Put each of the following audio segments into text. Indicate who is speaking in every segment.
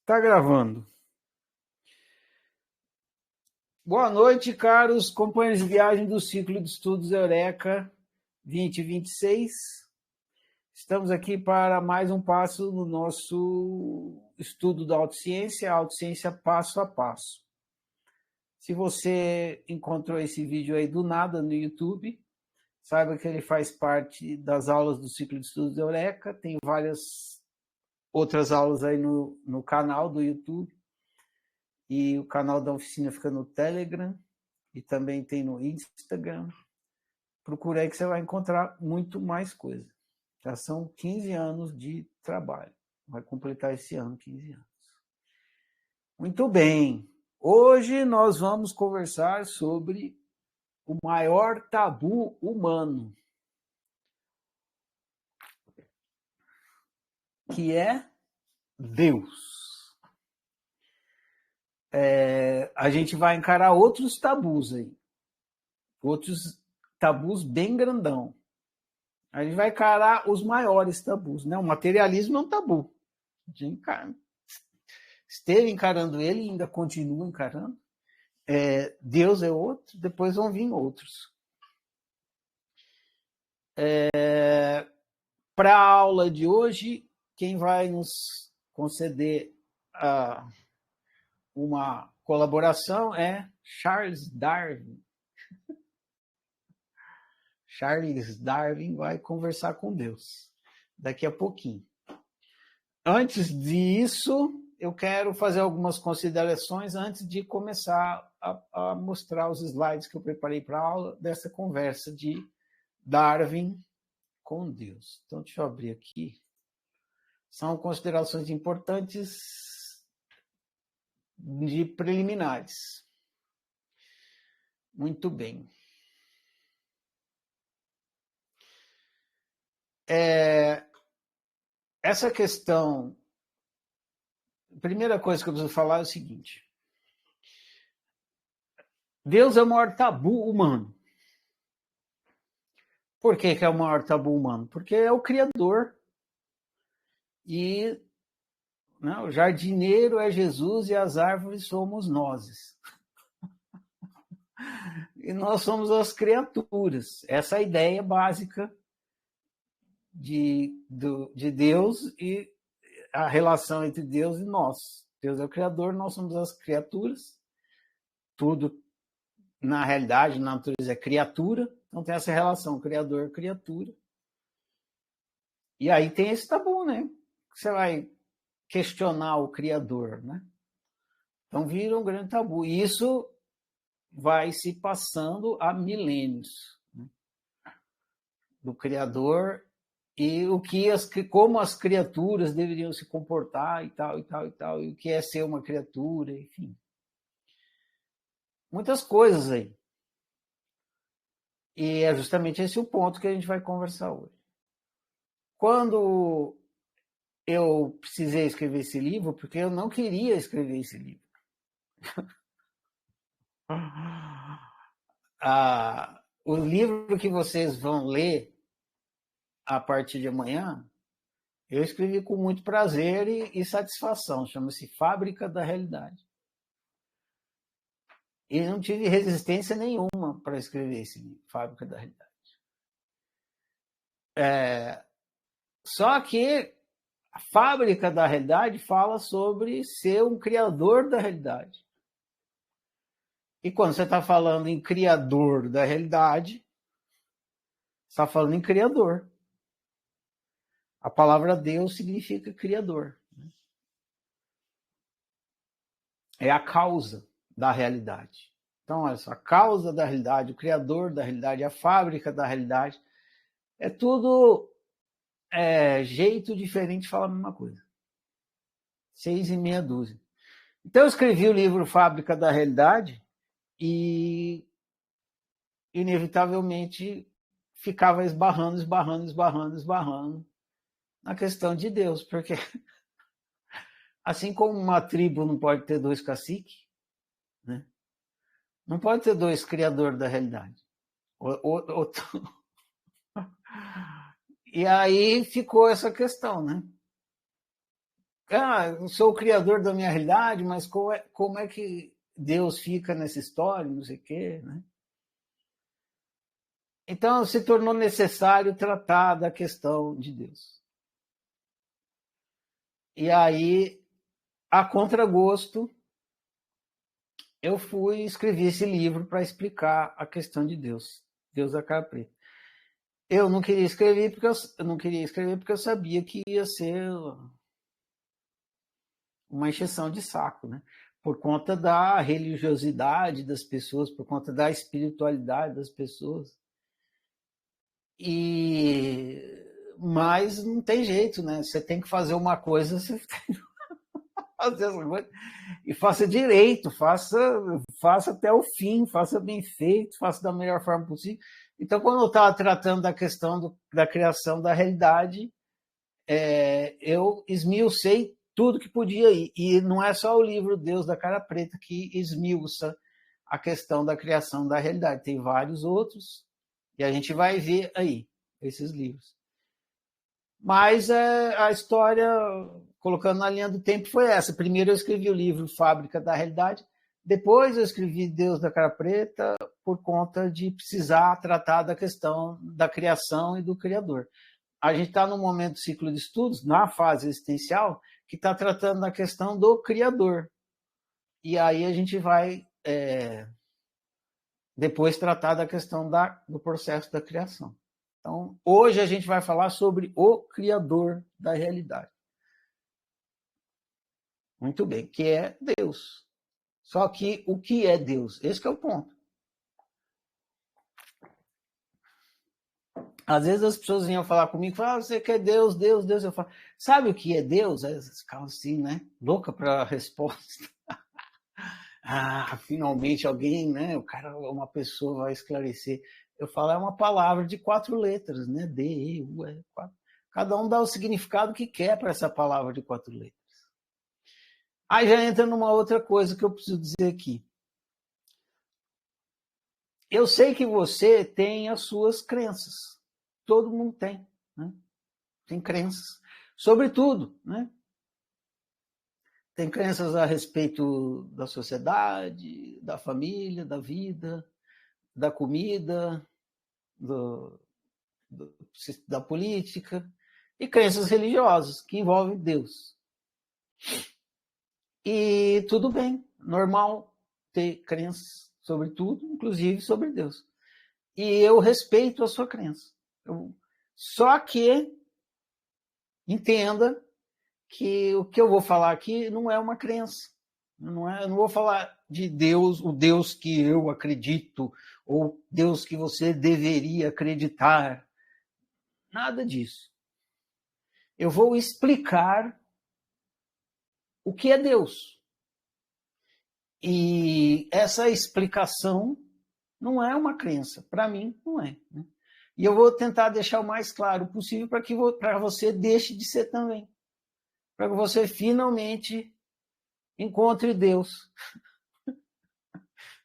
Speaker 1: Tá gravando. Boa noite, caros companheiros de viagem do ciclo de estudos Eureka 2026. Estamos aqui para mais um passo no nosso estudo da autociência, a autociência passo a passo. Se você encontrou esse vídeo aí do nada no YouTube, saiba que ele faz parte das aulas do ciclo de estudos Eureka. Tem várias outras aulas aí no canal do YouTube. E o canal da oficina fica no Telegram e também tem no Instagram. Procura aí que você vai encontrar muito mais coisa. Já são 15 anos de trabalho. Vai completar esse ano 15 anos. Muito bem. Hoje nós vamos conversar sobre o maior tabu humano, que é Deus. A gente vai encarar outros tabus aí. Outros tabus bem grandão. A gente vai encarar os maiores tabus, né? O materialismo é um tabu. A gente esteve encarando ele e ainda continua encarando. Deus é outro, depois vão vir outros. Para a aula de hoje, quem vai nos conceder uma colaboração é Charles Darwin. Charles Darwin vai conversar com Deus daqui a pouquinho. Antes disso, eu quero fazer algumas considerações antes de começar a mostrar os slides que eu preparei para a aula dessa conversa de Darwin com Deus. Então, deixa eu abrir aqui. São considerações importantes de preliminares. Muito bem. Essa questão, a primeira coisa que eu preciso falar é o seguinte: Deus é o maior tabu humano. Por que é o maior tabu humano? Porque é o Criador. E o jardineiro é Jesus e as árvores somos nós. E nós somos as criaturas. Essa é a ideia básica de Deus e a relação entre Deus e nós. Deus é o Criador, nós somos as criaturas. Tudo, na realidade, na natureza é criatura. Então tem essa relação Criador-criatura. E aí tem esse tabu, né? Você vai questionar o Criador, né? Então vira um grande tabu. E isso vai se passando há milênios, né? Do Criador e como as criaturas deveriam se comportar e tal, e tal, e tal, e o que é ser uma criatura, enfim. Muitas coisas aí. E é justamente esse o ponto que a gente vai conversar hoje. Quando eu precisei escrever esse livro, porque eu não queria escrever esse livro. O livro que vocês vão ler a partir de amanhã, eu escrevi com muito prazer e satisfação. Chama-se Fábrica da Realidade. E não tive resistência nenhuma para escrever esse livro, Fábrica da Realidade. Só que a Fábrica da Realidade fala sobre ser um criador da realidade. E quando você está falando em criador da realidade, você está falando em criador. A palavra Deus significa criador. É a causa da realidade. Então, olha só, a causa da realidade, o criador da realidade, a fábrica da realidade, é tudo jeito diferente de falar a mesma coisa. 6 e meia dúzia. Então, eu escrevi o livro Fábrica da Realidade e, inevitavelmente, ficava esbarrando na questão de Deus, porque assim como uma tribo não pode ter 2 caciques, né? Não pode ter 2 criadores da realidade. E aí ficou essa questão, né? eu sou o criador da minha realidade, mas como é que Deus fica nessa história, não sei o quê, né? Então, se tornou necessário tratar da questão de Deus. E aí, a contragosto, eu fui escrever esse livro para explicar a questão de Deus, Deus da cara preta. Eu não queria escrever porque eu sabia que ia ser uma encheção de saco, né? Por conta da religiosidade das pessoas, por conta da espiritualidade das pessoas. Mas não tem jeito, né? Você tem que fazer uma coisa, você tem que fazer essa coisa. E faça direito, faça até o fim, faça bem feito, faça da melhor forma possível. Então, quando eu estava tratando da questão da criação da realidade, eu esmiucei tudo que podia ir. E não é só o livro Deus da Cara Preta que esmiuça a questão da criação da realidade. Tem vários outros, e a gente vai ver aí esses livros. Mas a história, colocando na linha do tempo, foi essa. Primeiro eu escrevi o livro Fábrica da Realidade, depois eu escrevi Deus da Cara Preta, por conta de precisar tratar da questão da criação e do Criador. A gente está num momento do ciclo de estudos, na fase existencial, que está tratando da questão do Criador. E aí a gente vai depois tratar da questão do processo da criação. Então, hoje a gente vai falar sobre o Criador da realidade. Muito bem, que é Deus. Só que o que é Deus? Esse que é o ponto. Às vezes as pessoas vinham falar comigo, falam, você quer Deus, Deus, Deus. Eu falo, sabe o que é Deus? Elas ficam assim, né? Louca para a resposta. Finalmente alguém, né? O cara, uma pessoa vai esclarecer. Eu falo, é uma palavra de 4 letras, né? D, E, U, E, 4. Cada um dá o significado que quer para essa palavra de 4 letras. Aí já entra numa outra coisa que eu preciso dizer aqui. Eu sei que você tem as suas crenças. Todo mundo tem, né? Tem crenças. Sobre tudo, né? Tem crenças a respeito da sociedade, da família, da vida, da comida, da política, e crenças religiosas que envolvem Deus. E tudo bem, normal ter crenças sobre tudo, inclusive sobre Deus. E eu respeito a sua crença. Só que entenda que o que eu vou falar aqui não é uma crença. Eu não vou falar de Deus, o Deus que eu acredito, ou Deus que você deveria acreditar. Nada disso. Eu vou explicar o que é Deus. E essa explicação não é uma crença. Para mim, não é. Né? E eu vou tentar deixar o mais claro possível para que você deixe de ser também. Para que você finalmente encontre Deus.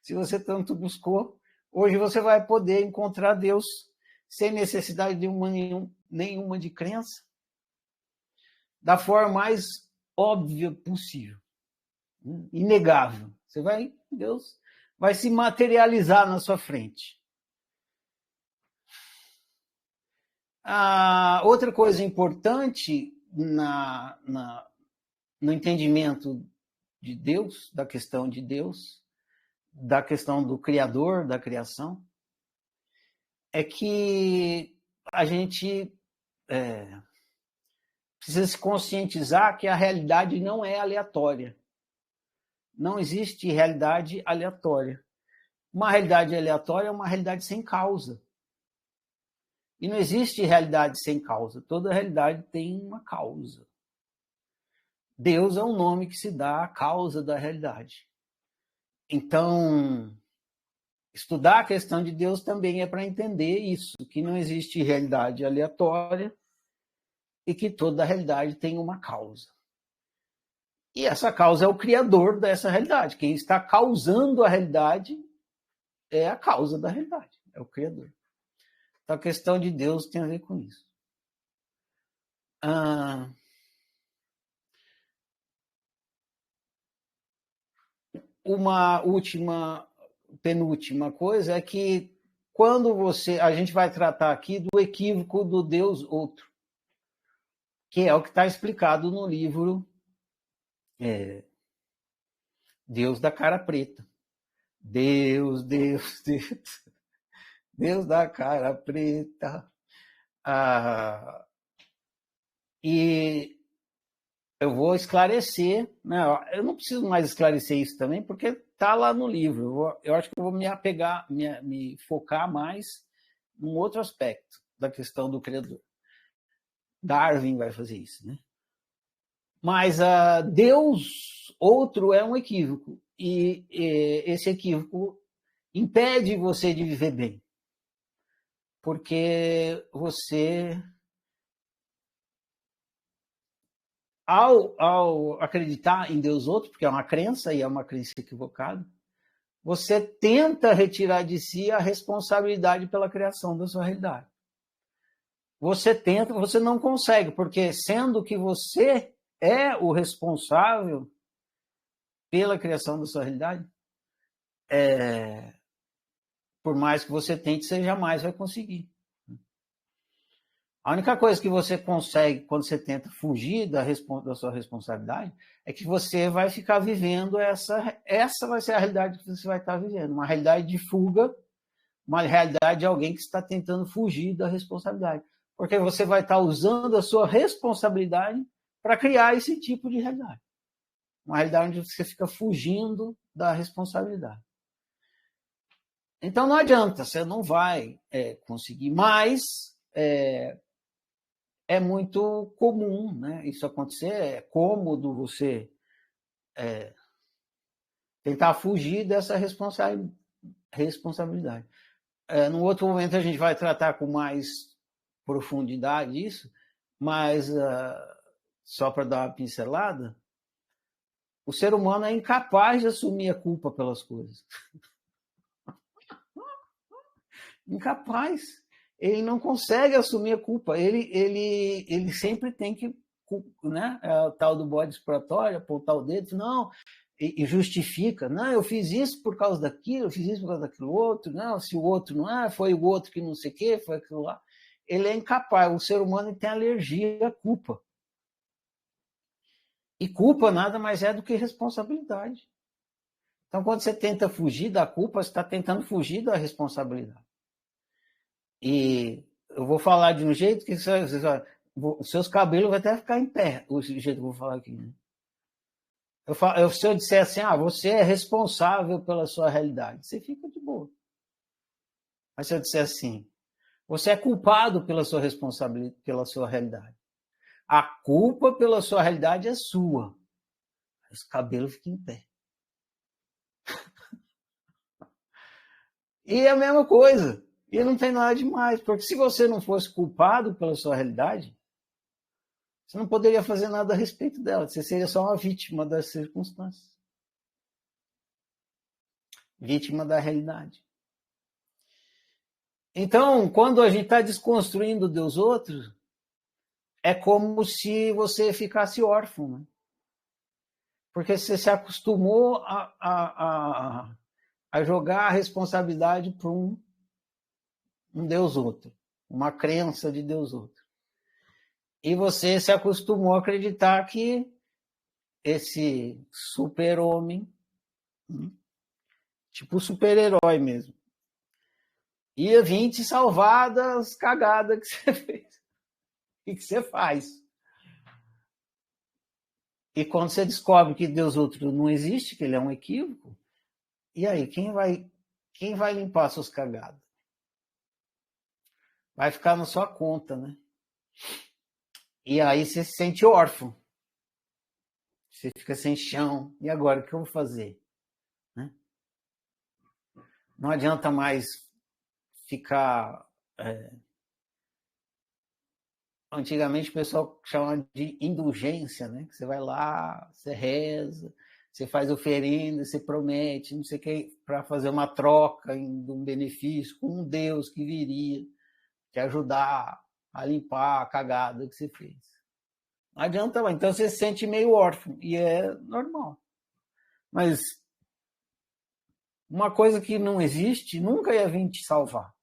Speaker 1: Se você tanto buscou, hoje você vai poder encontrar Deus sem necessidade de nenhuma de crença, da forma mais óbvia possível, inegável. Deus vai se materializar na sua frente. Outra coisa importante no entendimento de Deus, da questão de Deus, da questão do Criador, da criação, é que a gente precisa se conscientizar que a realidade não é aleatória. Não existe realidade aleatória. Uma realidade aleatória é uma realidade sem causa. E não existe realidade sem causa. Toda realidade tem uma causa. Deus é um nome que se dá à causa da realidade. Então, estudar a questão de Deus também é para entender isso, que não existe realidade aleatória e que toda realidade tem uma causa. E essa causa é o criador dessa realidade. Quem está causando a realidade é a causa da realidade, é o criador. Então, a questão de Deus tem a ver com isso. uma penúltima coisa é que quando a gente vai tratar aqui do equívoco do Deus outro, que é o que está explicado no livro Deus da cara preta. Deus, Deus, Deus, Deus da cara preta. E eu vou esclarecer, né? Eu não preciso mais esclarecer isso também, porque está lá no livro. Eu acho que eu vou me apegar, me focar mais num outro aspecto da questão do Criador. Darwin vai fazer isso, né? Mas Deus outro é um equívoco, e esse equívoco impede você de viver bem, porque você, ao acreditar em Deus outro, porque é uma crença e é uma crença equivocada, você tenta retirar de si a responsabilidade pela criação da sua realidade. Você tenta, você não consegue, porque sendo que você é o responsável pela criação da sua realidade, por mais que você tente, você jamais vai conseguir. A única coisa que você consegue quando você tenta fugir da sua responsabilidade é que você vai ficar vivendo essa vai ser a realidade que você vai estar vivendo, uma realidade de fuga, uma realidade de alguém que está tentando fugir da responsabilidade, porque você vai estar usando a sua responsabilidade para criar esse tipo de realidade, uma realidade onde você fica fugindo da responsabilidade. Então não adianta, você não vai conseguir, mas é muito comum, né, isso acontecer, é cômodo você tentar fugir dessa responsabilidade. No outro momento a gente vai tratar com mais profundidade isso, mas só para dar uma pincelada, o ser humano é incapaz de assumir a culpa pelas coisas. Incapaz. Ele não consegue assumir a culpa. Ele sempre tem que, né, o tal do bode expiatório, apontar o dedo, não, e justifica. Não, eu fiz isso por causa daquilo, eu fiz isso por causa daquilo outro. Não, se o outro não é, foi o outro que não sei o quê, foi aquilo lá. Ele é incapaz. O ser humano tem alergia à culpa. E culpa nada mais é do que responsabilidade. Então, quando você tenta fugir da culpa, você está tentando fugir da responsabilidade. E eu vou falar de um jeito que os seus cabelos vão até ficar em pé, o jeito que eu vou falar aqui. Né? Se eu disser assim, você é responsável pela sua realidade, você fica de boa. Mas se eu disser assim, você é culpado pela sua responsabilidade, pela sua realidade. A culpa pela sua realidade é sua. Os cabelos ficam em pé. E é a mesma coisa. E não tem nada demais, porque se você não fosse culpado pela sua realidade, você não poderia fazer nada a respeito dela. Você seria só uma vítima das circunstâncias. Vítima da realidade. Então, quando a gente está desconstruindo Deus outros, é como se você ficasse órfão. Né? Porque você se acostumou a jogar a responsabilidade para um Deus outro. Uma crença de Deus outro. E você se acostumou a acreditar que esse super-homem, tipo super-herói mesmo, ia vir te salvar das cagadas que você fez e que você faz. E quando você descobre que Deus outro não existe, que ele é um equívoco, e aí, quem vai limpar suas cagadas? Vai ficar na sua conta, né? E aí você se sente órfão. Você fica sem chão. E agora, o que eu vou fazer? Né? Não adianta mais ficar... Antigamente o pessoal chamava de indulgência, né? Você vai lá, você reza, você faz oferenda, você promete, não sei o que, para fazer uma troca de um benefício com um Deus que viria te ajudar a limpar a cagada que você fez. Não adianta, então você se sente meio órfão, e é normal. Mas uma coisa que não existe nunca ia vir te salvar.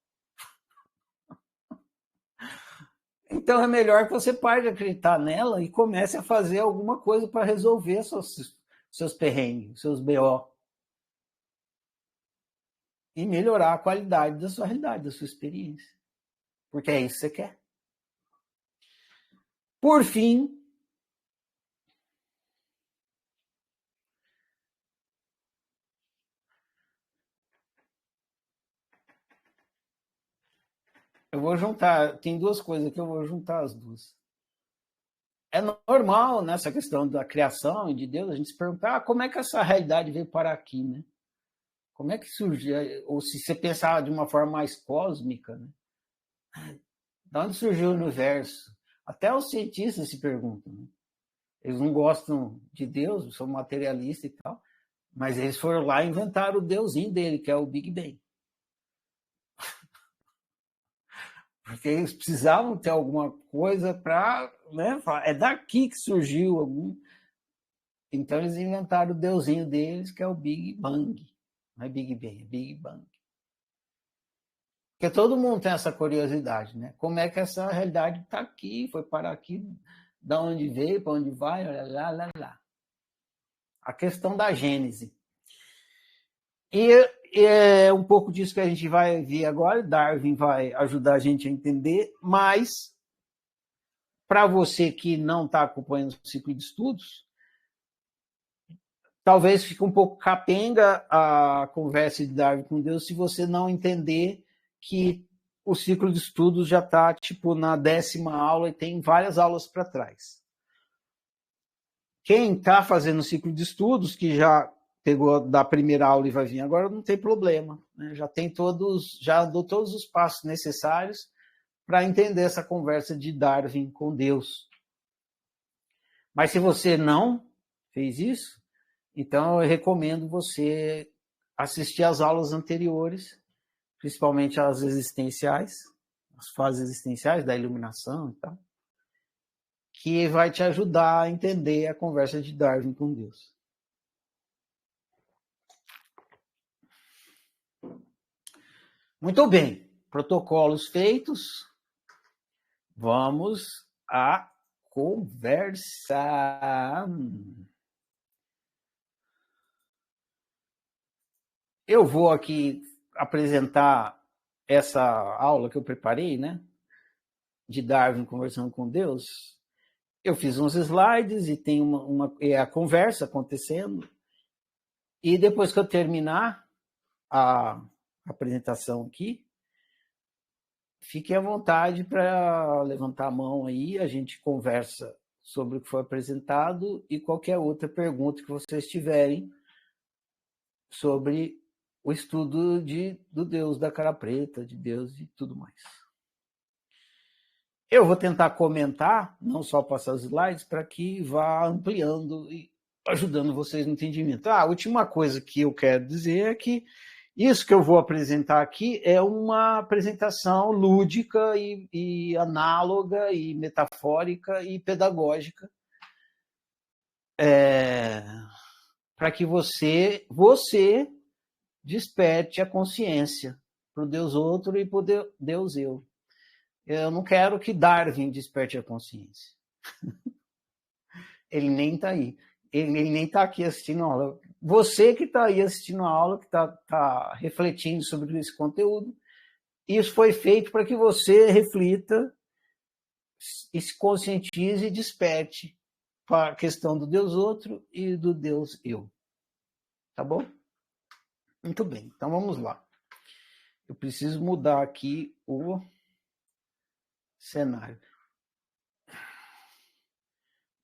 Speaker 1: Então é melhor que você pare de acreditar nela e comece a fazer alguma coisa para resolver seus perrengues, seus BO. E melhorar a qualidade da sua realidade, da sua experiência. Porque é isso que você quer. Por fim, eu vou juntar, tem duas coisas que eu vou juntar as duas. É normal nessa questão da criação e de Deus a gente se perguntar como é que essa realidade veio parar aqui, né? Como é que surgiu? Ou se você pensar de uma forma mais cósmica, né? De onde surgiu o universo? Até os cientistas se perguntam. Né? Eles não gostam de Deus, são materialistas e tal, mas eles foram lá e inventaram o deusinho dele, que é o Big Bang. Porque eles precisavam ter alguma coisa para... Né, é daqui que surgiu algum... Então eles inventaram o deusinho deles, que é o Big Bang. Não é Big Bang, é Big Bang. Porque todo mundo tem essa curiosidade, né? Como é que essa realidade está aqui, foi parar aqui, da onde veio, para onde vai, lá, lá, lá. A questão da gênese. E é um pouco disso que a gente vai ver agora. Darwin vai ajudar a gente a entender, mas para você que não está acompanhando o ciclo de estudos, talvez fique um pouco capenga a conversa de Darwin com Deus se você não entender que o ciclo de estudos já está tipo na 10ª aula e tem várias aulas para trás. Quem está fazendo o ciclo de estudos, que já pegou da primeira aula e vai vir agora, não tem problema. Né? Já andou todos os passos necessários para entender essa conversa de Darwin com Deus. Mas se você não fez isso, então eu recomendo você assistir às aulas anteriores, principalmente às existenciais, as fases existenciais da iluminação e tal, que vai te ajudar a entender a conversa de Darwin com Deus. Muito bem, protocolos feitos, vamos à conversa. Eu vou aqui apresentar essa aula que eu preparei, né? De Darwin conversando com Deus. Eu fiz uns slides e tem a conversa acontecendo. E depois que eu terminar a apresentação aqui, fique à vontade para levantar a mão aí, a gente conversa sobre o que foi apresentado e qualquer outra pergunta que vocês tiverem sobre o estudo do Deus da cara preta, de Deus e tudo mais. Eu vou tentar comentar, não só passar os slides, para que vá ampliando e ajudando vocês no entendimento. A última coisa que eu quero dizer é que isso que eu vou apresentar aqui é uma apresentação lúdica e análoga e metafórica e pedagógica para que você desperte a consciência para o Deus outro e para o Deus eu. Eu não quero que Darwin desperte a consciência. Ele nem está aí. Ele nem está aqui assistindo a aula. Você que está aí assistindo a aula, que está refletindo sobre esse conteúdo, isso foi feito para que você reflita e se conscientize e desperte para a questão do Deus outro e do Deus eu. Tá bom? Muito bem, então vamos lá. Eu preciso mudar aqui o cenário.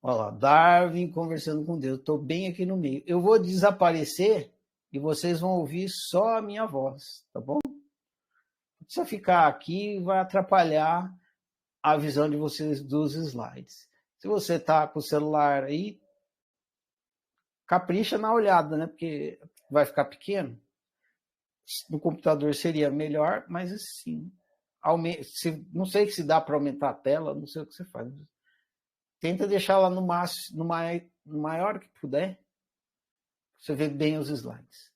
Speaker 1: Olha lá, Darwin conversando com Deus. Estou bem aqui no meio. Eu vou desaparecer e vocês vão ouvir só a minha voz, tá bom? Se eu ficar aqui, vai atrapalhar a visão de vocês dos slides. Se você está com o celular aí, capricha na olhada, né? Porque vai ficar pequeno. No computador seria melhor, mas assim, não sei se dá para aumentar a tela, não sei o que você faz. Tenta deixar lá no máximo, no maior que puder, você vê bem os slides.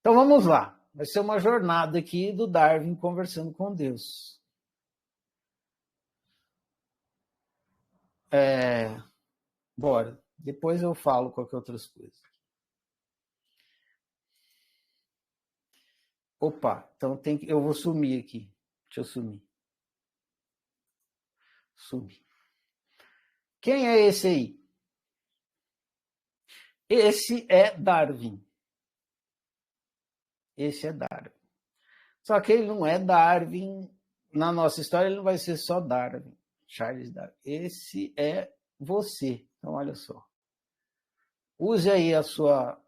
Speaker 1: Então vamos lá. Vai ser uma jornada aqui do Darwin conversando com Deus. Bora. Depois eu falo qualquer outras coisas. Opa, então eu vou sumir aqui. Deixa eu sumir. Sumir. Quem é esse aí? Esse é Darwin. Esse é Darwin. Só que ele não é Darwin. Na nossa história, ele não vai ser só Darwin. Charles Darwin. Esse é você. Então, olha só. Use aí a sua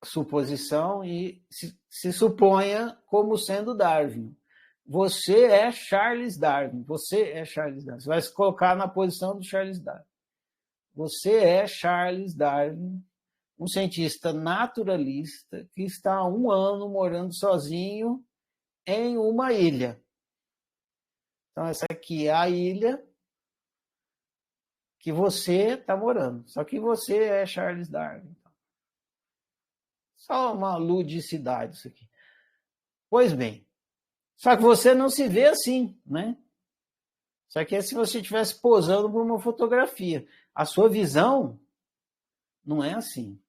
Speaker 1: suposição e se suponha como sendo Darwin. Você é Charles Darwin. Você é Charles Darwin. Você vai se colocar na posição do Charles Darwin. Você é Charles Darwin, um cientista naturalista que está há 1 ano morando sozinho em uma ilha. Então, essa aqui é a ilha que você está morando. Só que você é Charles Darwin. Só uma ludicidade isso aqui. Pois bem, só que você não se vê assim, né? Só que é se você estivesse posando por uma fotografia. A sua visão não é assim.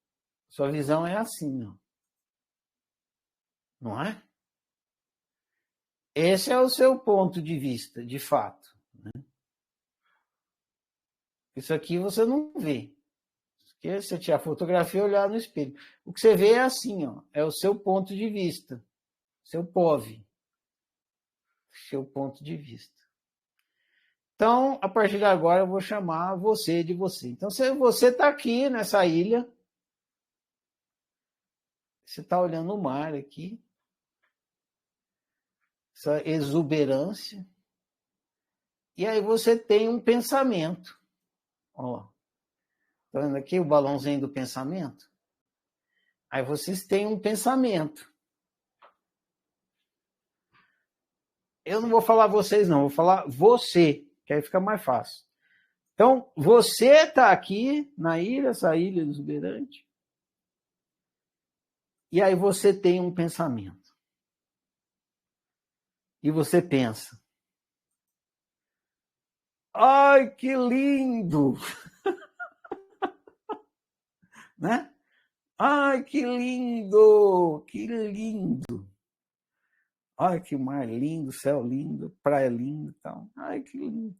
Speaker 1: A sua visão é assim, não. Não é? Esse é o seu ponto de vista, de fato. Né? Isso aqui você não vê. Porque você tirar a fotografia e olhar no espelho. O que você vê é assim, ó, é o seu ponto de vista. Seu POV. Seu ponto de vista. Então, a partir de agora, eu vou chamar você de você. Então, se você está aqui nessa ilha, você está olhando o mar aqui, essa exuberância, e aí você tem um pensamento. Ó, tá vendo aqui o balãozinho do pensamento? Aí vocês têm um pensamento. Eu não vou falar vocês, não, vou falar você, que aí fica mais fácil. Então, você está aqui na ilha, essa ilha exuberante, e aí você tem um pensamento. E você pensa, ai, que lindo! Né? Ai, que lindo! Que lindo! Ai, que mar lindo, céu lindo, praia linda e tal. Ai, que lindo!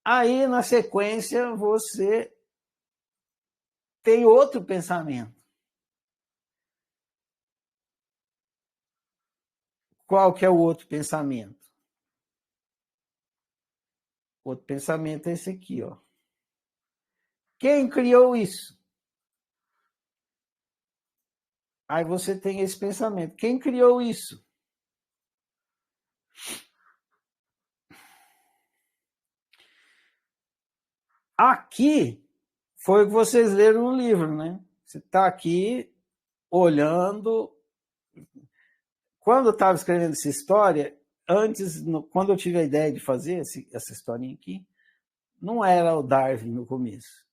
Speaker 1: Aí, na sequência, você tem outro pensamento. Qual que é o outro pensamento? O outro pensamento é esse aqui, ó. Quem criou isso? Aí você tem esse pensamento. Quem criou isso? Aqui foi o que vocês leram no livro, né? Você está aqui olhando. Quando eu estava escrevendo essa história, antes, quando eu tive a ideia de fazer essa historinha aqui, não era o Darwin no começo.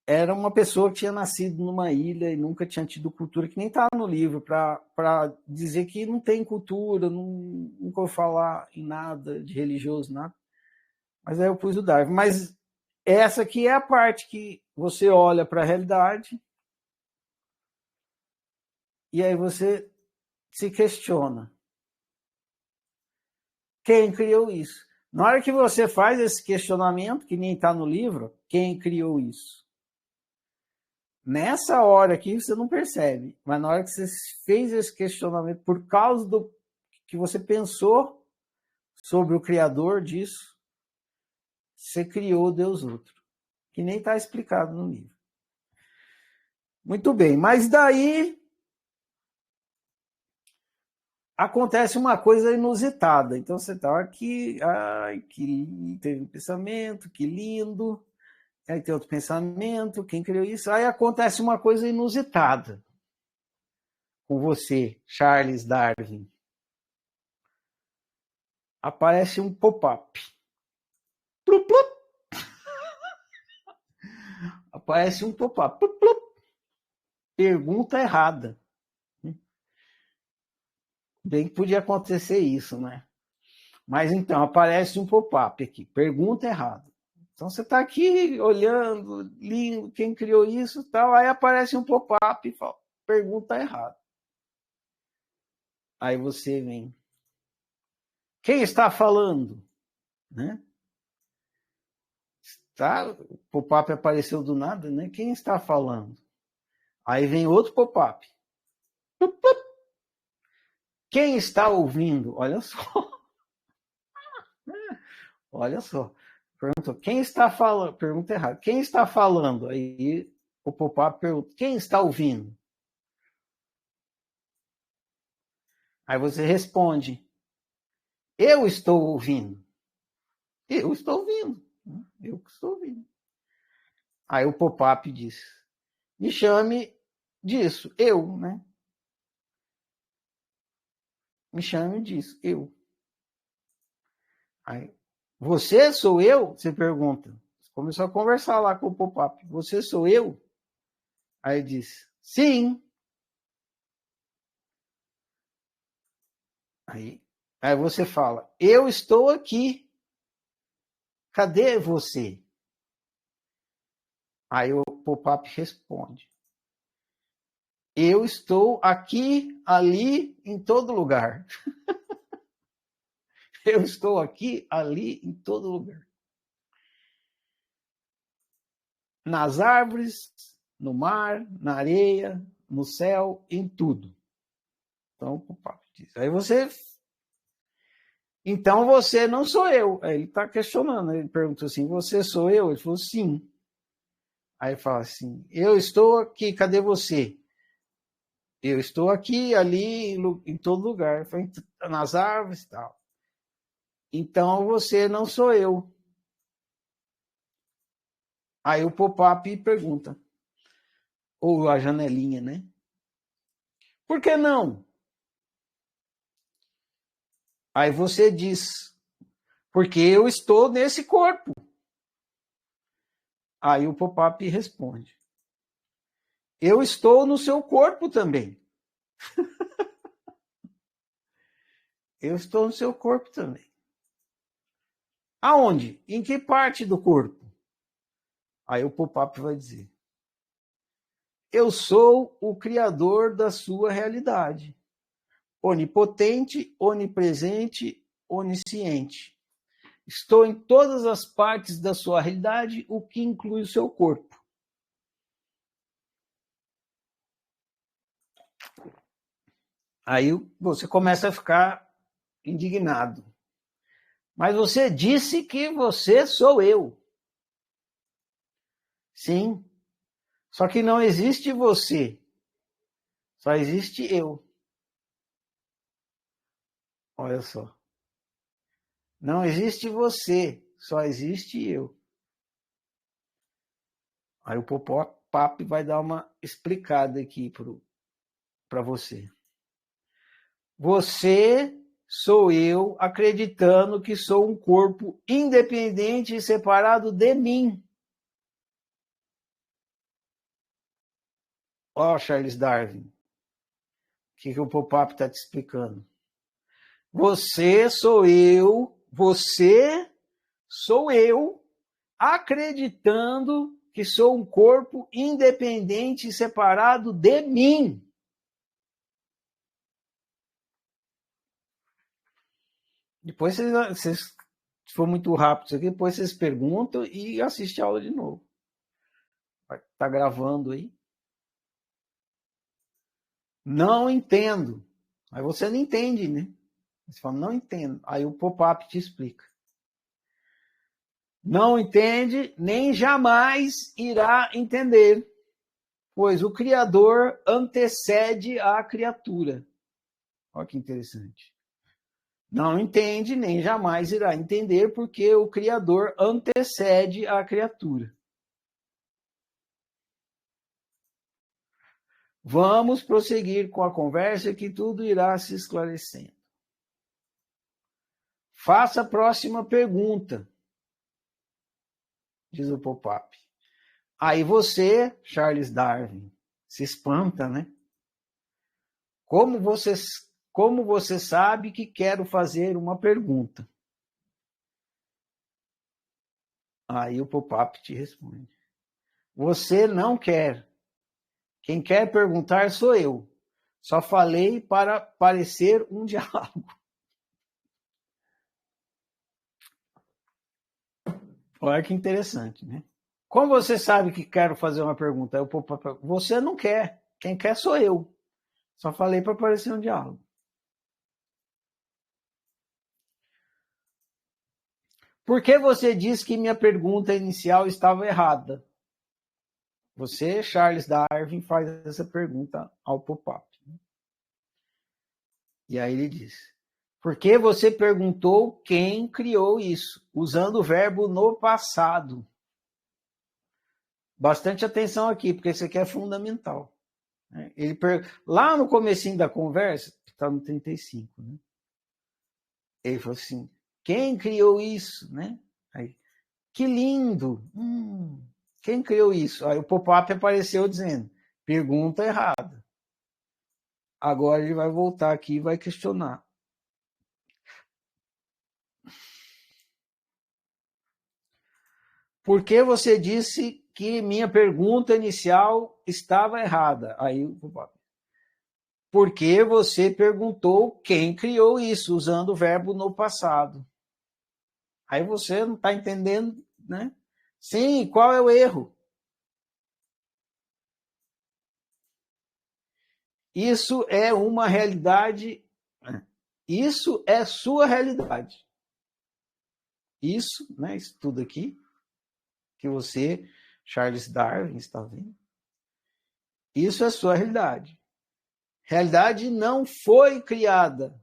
Speaker 1: Era uma pessoa que tinha nascido numa ilha e nunca tinha tido cultura, que nem está no livro, para dizer que não tem cultura, nunca vou falar em nada de religioso, nada. Mas aí eu pus o Darwin. Mas essa aqui é a parte que você olha para a realidade e aí você se questiona. Quem criou isso? Na hora que você faz esse questionamento, que nem está no livro, quem criou isso? Nessa hora aqui você não percebe, mas na hora que você fez esse questionamento por causa do que você pensou sobre o criador disso, você criou Deus outro, que nem está explicado no livro. Muito bem, mas daí acontece uma coisa inusitada. Então você está aqui, ai, que teve um pensamento, que lindo. Aí tem outro pensamento, quem criou isso? Aí acontece uma coisa inusitada com você, Charles Darwin. Aparece um pop-up. Aparece um pop-up. pergunta errada. Bem que podia acontecer isso, né? Mas então, aparece um pop-up aqui, pergunta errada. Então você está aqui olhando, lindo, quem criou isso e tal, aí aparece um pop-up e fala, pergunta errada. Aí você vem. Quem está falando? Né? Tá? O pop-up apareceu do nada, né? Quem está falando? Aí vem outro pop-up. Quem está ouvindo? Olha só. Olha só. Perguntou, quem está falando? Pergunta errada. Quem está falando? Aí o pop-up pergunta, quem está ouvindo? Aí você responde, eu estou ouvindo. Eu estou ouvindo. Eu que estou ouvindo. Aí o pop-up diz, me chame disso. Eu, né? Me chame disso. Eu. Aí, você sou eu? Você pergunta. Você começou a conversar lá com o pop-up. Você sou eu? Aí diz, sim. Aí você fala, eu estou aqui. Cadê você? Aí o pop-up responde, eu estou aqui, ali, em todo lugar. Eu estou aqui, ali, em todo lugar. Nas árvores, no mar, na areia, no céu, em tudo. Então o pop-up diz. Aí você... Então você não sou eu. Aí ele está questionando. Ele perguntou assim, você sou eu? Ele falou, sim. Aí fala assim, eu estou aqui, cadê você? Eu estou aqui, ali, em todo lugar. Nas árvores e tal. Então você não sou eu. Aí o pop-up pergunta. Ou a janelinha, né? Por que não? Aí você diz, porque eu estou nesse corpo. Aí o pop-up responde, eu estou no seu corpo também. Eu estou no seu corpo também. Aonde? Em que parte do corpo? Aí o pop-up vai dizer, eu sou o criador da sua realidade. Onipotente, onipresente, onisciente. Estou em todas as partes da sua realidade, o que inclui o seu corpo. Aí você começa a ficar indignado. Mas você disse que você sou eu. Sim. Só que não existe você. Só existe eu. Olha só. Não existe você. Só existe eu. Aí o pop-up vai dar uma explicada aqui para você. Você sou eu acreditando que sou um corpo independente e separado de mim. Ó, Charles Darwin. O que o pop-up está te explicando? Você sou eu acreditando que sou um corpo independente e separado de mim. Depois vocês se for muito rápido isso aqui, depois vocês perguntam e assistem a aula de novo. Tá gravando aí? Não entendo. Aí você não entende, né? Você fala, não entendo. Aí o pop-up te explica. Não entende, nem jamais irá entender, pois o Criador antecede a criatura. Olha que interessante. Não entende, nem jamais irá entender, porque o Criador antecede a criatura. Vamos prosseguir com a conversa que tudo irá se esclarecendo. Faça a próxima pergunta, diz o pop-up. Aí você, Charles Darwin, Se espanta, né? Como você sabe que quero fazer uma pergunta? Aí o pop-up te responde. Você não quer. Quem quer perguntar sou eu. Só falei para parecer um diálogo. Olha que interessante, né? Como você sabe que quero fazer uma pergunta? Aí o pop-up, você não quer. Quem quer sou eu. Só falei para parecer um diálogo. Por que você disse que minha pergunta inicial estava errada? Você, Charles Darwin, faz essa pergunta ao pop-up. E aí ele diz: por que você perguntou quem criou isso, usando o verbo no passado? Bastante atenção aqui, porque isso aqui é fundamental. Lá no comecinho da conversa, está no 35, né? Ele falou assim, quem criou isso? Né? Aí, que lindo! Quem criou isso? Aí o pop-up apareceu dizendo, pergunta errada. Agora ele vai voltar aqui e vai questionar. Por que você disse que minha pergunta inicial estava errada? Aí o pop-up. Porque você perguntou quem criou isso, usando o verbo no passado. Aí você não está entendendo, né? Sim, qual é o erro? Isso é uma realidade. Isso é sua realidade. Isso, né? Isso tudo aqui que você, Charles Darwin, está vendo. Isso é sua realidade. Realidade não foi criada.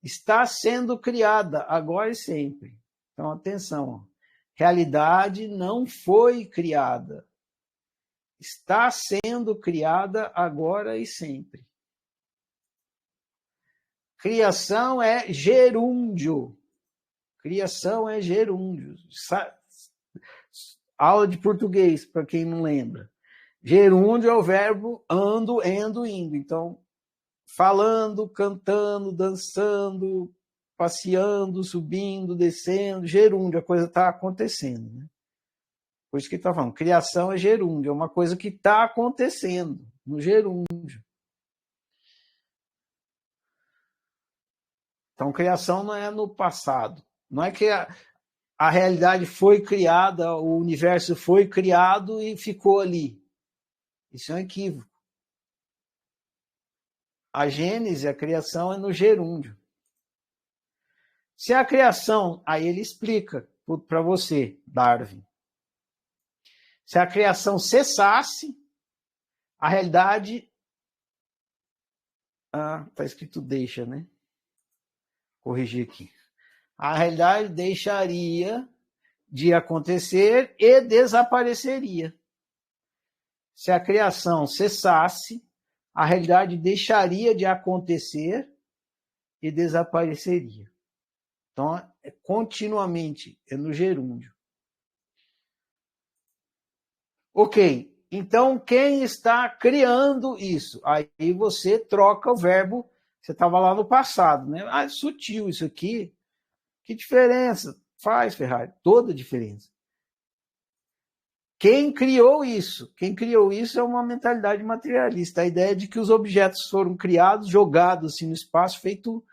Speaker 1: Está sendo criada agora e sempre. Então, atenção. Realidade não foi criada. Está sendo criada agora e sempre. Criação é gerúndio. Criação é gerúndio. Aula de português, para quem não lembra. Gerúndio é o verbo ando, endo, indo. Então, falando, cantando, dançando, passeando, subindo, descendo, gerúndio, a coisa está acontecendo. Né? Por isso que ele está falando, criação é gerúndio, é uma coisa que está acontecendo no gerúndio. Então, criação não é no passado. Não é que a realidade foi criada, o universo foi criado e ficou ali. Isso é um equívoco. A gênese, a criação é no gerúndio. Se a criação, aí ele explica para você, Darwin. Se a criação cessasse, a realidade... tá escrito deixa, né? Corrigir aqui. A realidade deixaria de acontecer e desapareceria. Se a criação cessasse, a realidade deixaria de acontecer e desapareceria. Então, continuamente, é no gerúndio. Ok, então quem está criando isso? Aí você troca o verbo, você estava lá no passado, né? Ah, sutil isso aqui. Que diferença faz, Ferrari? Toda diferença. Quem criou isso? Quem criou isso é uma mentalidade materialista. A ideia de que os objetos foram criados, jogados assim no espaço, feito,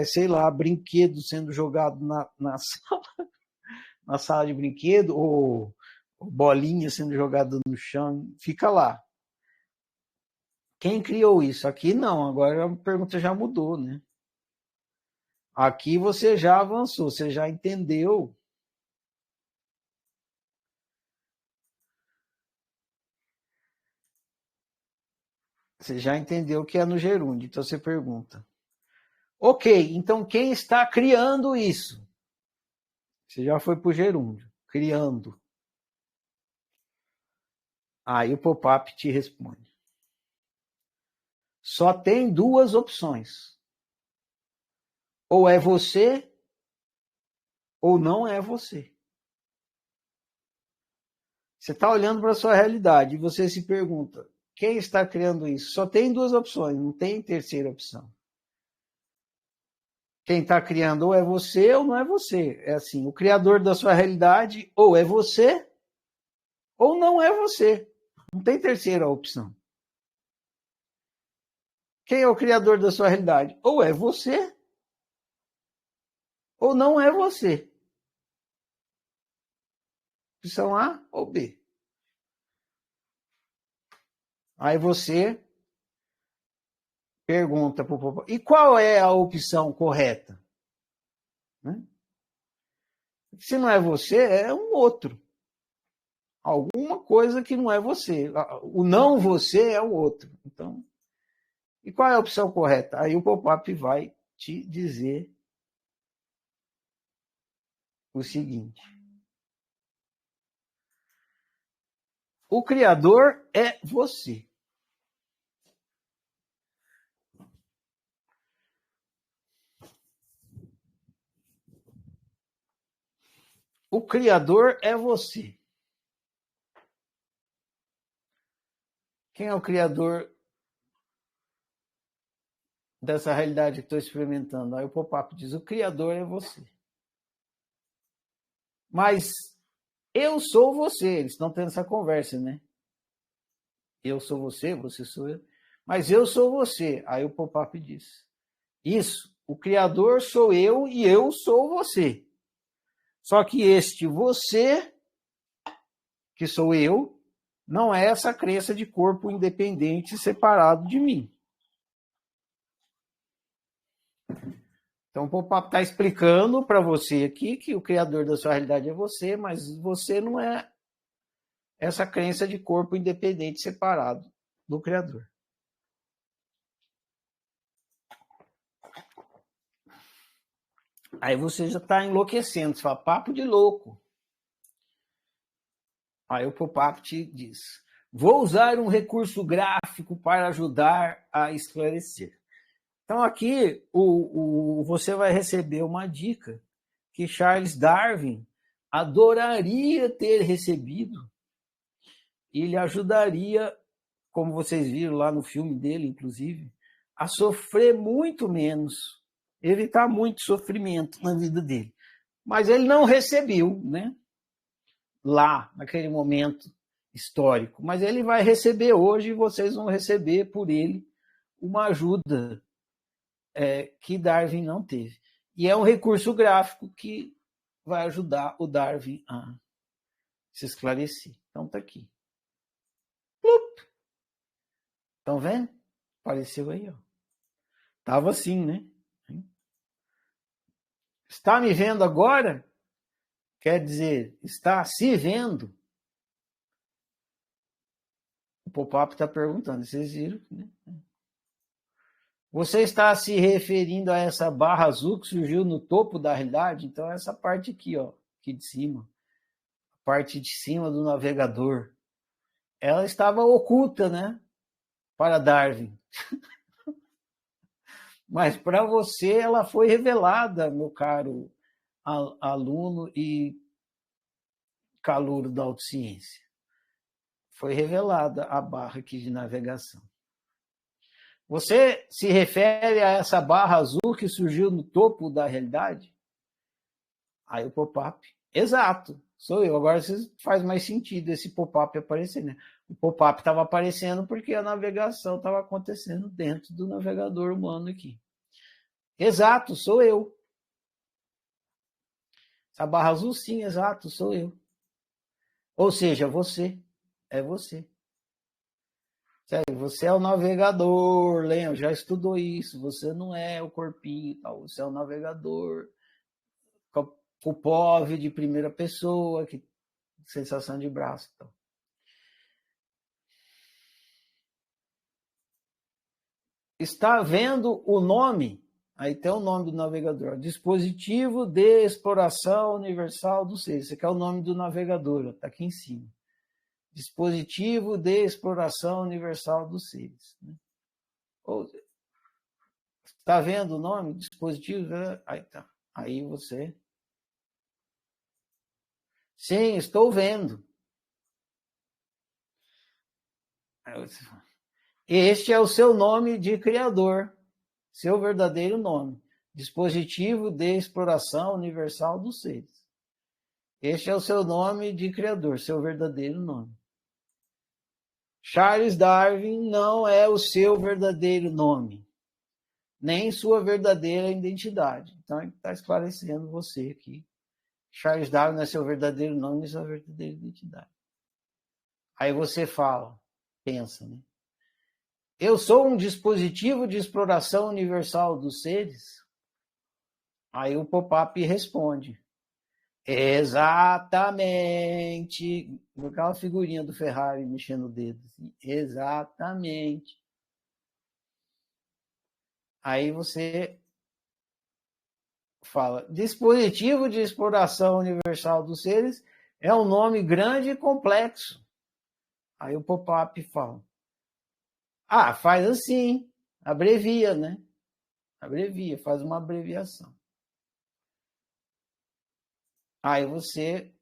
Speaker 1: sei lá, brinquedo sendo jogado na sala de brinquedo, ou bolinha sendo jogada no chão, fica lá. Quem criou isso? Aqui não, agora a pergunta já mudou, né? Aqui você já avançou, você já entendeu. Você já entendeu que é no gerúndio, então você pergunta. Ok, então quem está criando isso? Você já foi para o gerúndio, criando. Aí o pop-up te responde. Só tem duas opções. Ou é você, ou não é você. Você está olhando para a sua realidade e você se pergunta, Quem está criando isso? Só tem duas opções, não tem terceira opção. Quem está criando ou é você ou não é você. É assim, o criador da sua realidade ou é você ou não é você. Não tem terceira opção. Quem é o criador da sua realidade? Ou é você ou não é você. Opção A ou B. Aí você pergunta para o Popó, e qual é a opção correta? Né? Se não é você, é um outro. Alguma coisa que não é você. O não você é o outro. Então, e qual é a opção correta? Aí o pop-up vai te dizer o seguinte. O criador é você. O criador é você. Quem é o criador dessa realidade que estou experimentando? Aí o pop-up diz, o criador é você. Mas eu sou você. Eles estão tendo essa conversa, né? Eu sou você, você sou eu. Mas eu sou você. Aí o pop-up diz, isso, o criador sou eu e eu sou você. Só que este você, que sou eu, não é essa crença de corpo independente separado de mim. Então, o pop-up está explicando para você aqui que o criador da sua realidade é você, mas você não é essa crença de corpo independente separado do criador. Aí você já está enlouquecendo, você fala, papo de louco. Aí o pop-up te diz, vou usar um recurso gráfico para ajudar a esclarecer. Então aqui você vai receber uma dica que Charles Darwin adoraria ter recebido e lhe ajudaria, como vocês viram lá no filme dele, inclusive, a sofrer muito menos, evitar muito sofrimento na vida dele. Mas ele não recebeu, né? Lá, naquele momento histórico. Mas ele vai receber hoje e vocês vão receber por ele uma ajuda que Darwin não teve. E é um recurso gráfico que vai ajudar o Darwin a se esclarecer. Então tá aqui. Plup. Estão vendo? Apareceu aí, ó. Tava assim, né? Está me vendo agora? Quer dizer, está se vendo? O pop-up está perguntando, vocês viram? Né? Você está se referindo a essa barra azul que surgiu no topo da realidade? Então, essa parte aqui, ó, aqui de cima, a parte de cima do navegador, ela estava oculta, né, para Darwin. Mas para você ela foi revelada, meu caro aluno e calouro da autociência. Foi revelada a barra aqui de navegação. Você se refere a essa barra azul que surgiu no topo da realidade? Aí o pop-up, exato, sou eu. Agora faz mais sentido esse pop-up aparecer, né? O pop-up estava aparecendo porque a navegação estava acontecendo dentro do navegador humano aqui. Exato, sou eu. Essa barra azul, sim, exato, sou eu. Ou seja, você. É você. Sério, você é o navegador, lembra? Já estudou isso. Você não é o corpinho e tal. Você é o navegador. O POV de primeira pessoa, que sensação de braço. Então. Está vendo o nome? Aí tem o nome do navegador. Dispositivo de Exploração Universal do Seres. Esse aqui é o nome do navegador, está aqui em cima. Dispositivo de Exploração Universal dos Seres. Está vendo o nome? Dispositivo? Aí tá. Aí você... Sim, estou vendo. Aí você fala, Este é o seu nome de criador, seu verdadeiro nome. Dispositivo de exploração universal dos seres. Este é o seu nome de criador, seu verdadeiro nome. Charles Darwin não é o seu verdadeiro nome, nem sua verdadeira identidade. Então, ele está esclarecendo você aqui. Charles Darwin não é seu verdadeiro nome, nem sua verdadeira identidade. Aí você fala, pensa, né? Eu sou um dispositivo de exploração universal dos seres? Aí o pop-up responde. Exatamente. Aquela figurinha do Ferrari mexendo o dedo. Assim. Exatamente. Aí você fala, dispositivo de exploração universal dos seres é um nome grande e complexo. Aí o pop-up fala, faz assim, abrevia, né? Abrevia, faz uma abreviação. Aí você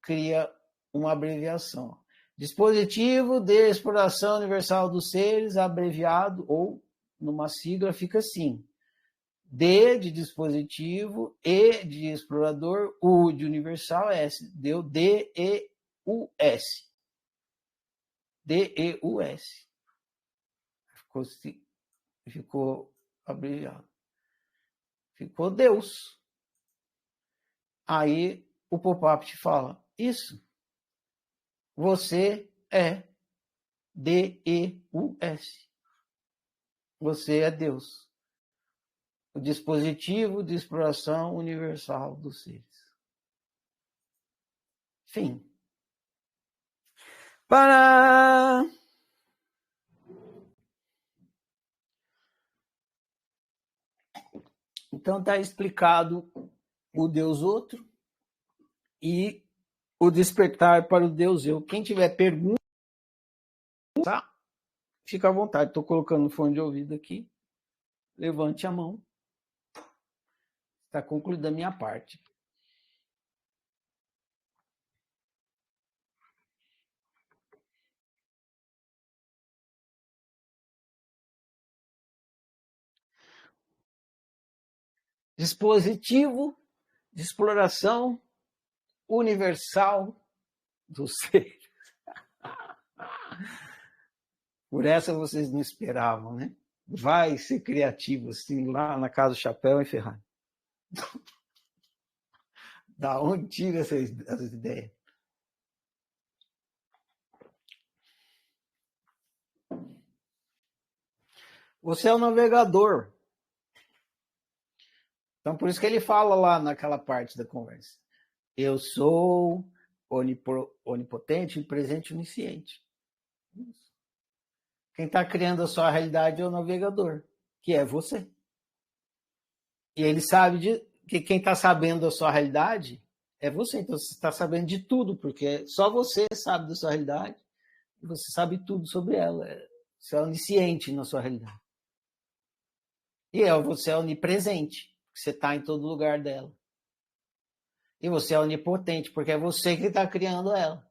Speaker 1: cria uma abreviação. Dispositivo de exploração universal dos seres, abreviado, ou numa sigla, fica assim. D de dispositivo, E de explorador, U de universal, S. Deu D-E-U-S. D-E-U-S. Ficou abreviado. Ficou Deus. Aí o pop-up te fala, isso. Você é D-E-U-S. Você é Deus. O dispositivo de exploração universal dos seres. Fim. Para! Então está explicado o Deus outro e o despertar para o Deus eu. Quem tiver pergunta, tá? Fica à vontade. Estou colocando o fone de ouvido aqui. Levante a mão. Está concluída a minha parte. Dispositivo de exploração universal do ser. Por essa vocês não esperavam, né? Vai ser criativo, assim, lá na Casa do Chapéu e Ferrari. Da onde tira essas ideias? Você é o navegador. Então, por isso que ele fala lá naquela parte da conversa. Eu sou onipotente, presente e onisciente. Quem está criando a sua realidade é o navegador, que é você. E ele sabe que quem está sabendo da sua realidade é você. Então, você está sabendo de tudo, porque só você sabe da sua realidade e você sabe tudo sobre ela. Você é onisciente na sua realidade. E você é onipresente, porque você está em todo lugar dela. E você é onipotente, porque é você que está criando ela.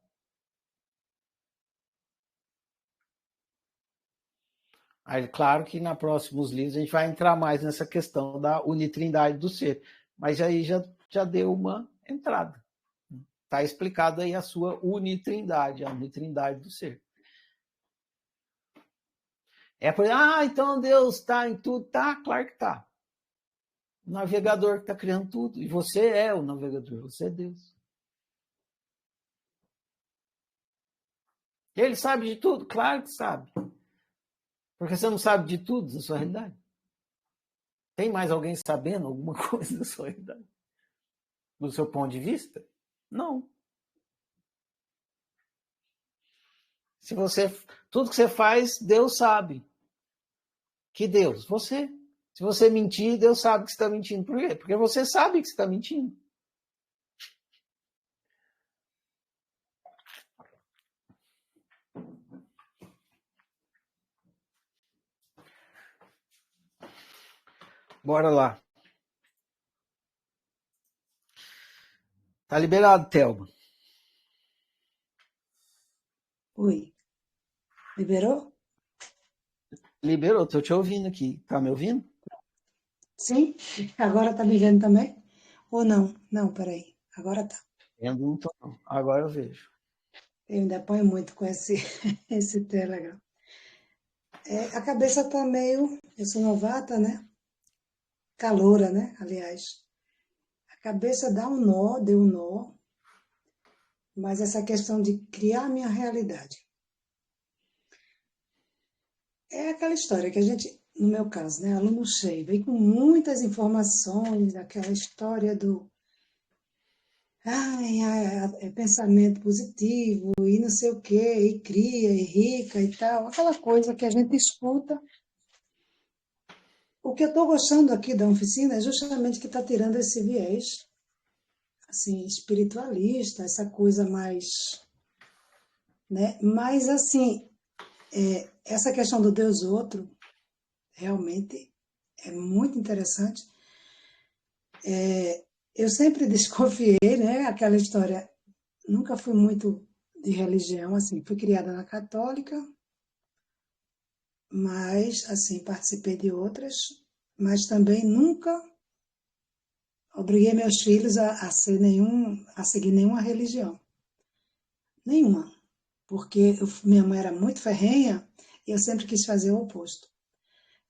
Speaker 1: Aí, claro que nos próximos livros a gente vai entrar mais nessa questão da unitrindade do ser. Mas aí já deu uma entrada. Está explicado aí a sua unitrindade, a unitrindade do ser. É por então Deus está em tudo. Tá, claro que está. O navegador que está criando tudo. E você é o navegador, você é Deus. Ele sabe de tudo? Claro que sabe. Porque você não sabe de tudo da sua realidade. Tem mais alguém sabendo alguma coisa da sua realidade? Do seu ponto de vista? Não. Se você, tudo que você faz, Deus sabe. Que Deus? Você. Se você mentir, Deus sabe que você está mentindo. Por quê? Porque você sabe que você está mentindo. Bora lá. Tá liberado, Thelma.
Speaker 2: Oi. Liberou?
Speaker 1: Liberou, estou te ouvindo aqui. Tá me ouvindo?
Speaker 2: Sim? Agora tá me vendo também? Ou não? Não, peraí. Agora tá.
Speaker 1: Eu não tô, não. Agora eu vejo.
Speaker 2: Eu ainda apanho muito com esse, esse Telegram. A cabeça tá meio. Eu sou novata, né? Caloura, né? Aliás. A cabeça dá um nó, deu um nó, mas essa questão de criar a minha realidade. É aquela história que a gente, no meu caso, né? Aluno cheio, vem com muitas informações, aquela história do. Ai, é pensamento positivo e não sei o quê, e cria, e rica e tal, aquela coisa que a gente escuta. O que eu estou gostando aqui da oficina é justamente que está tirando esse viés, assim, espiritualista, essa coisa mais, né? Mas, assim, essa questão do Deus outro, realmente, é muito interessante. Eu sempre desconfiei, né? Aquela história, nunca fui muito de religião, assim, fui criada na católica, mas, assim, participei de outras, mas também nunca obriguei meus filhos a seguir nenhuma religião, nenhuma, porque minha mãe era muito ferrenha e eu sempre quis fazer o oposto.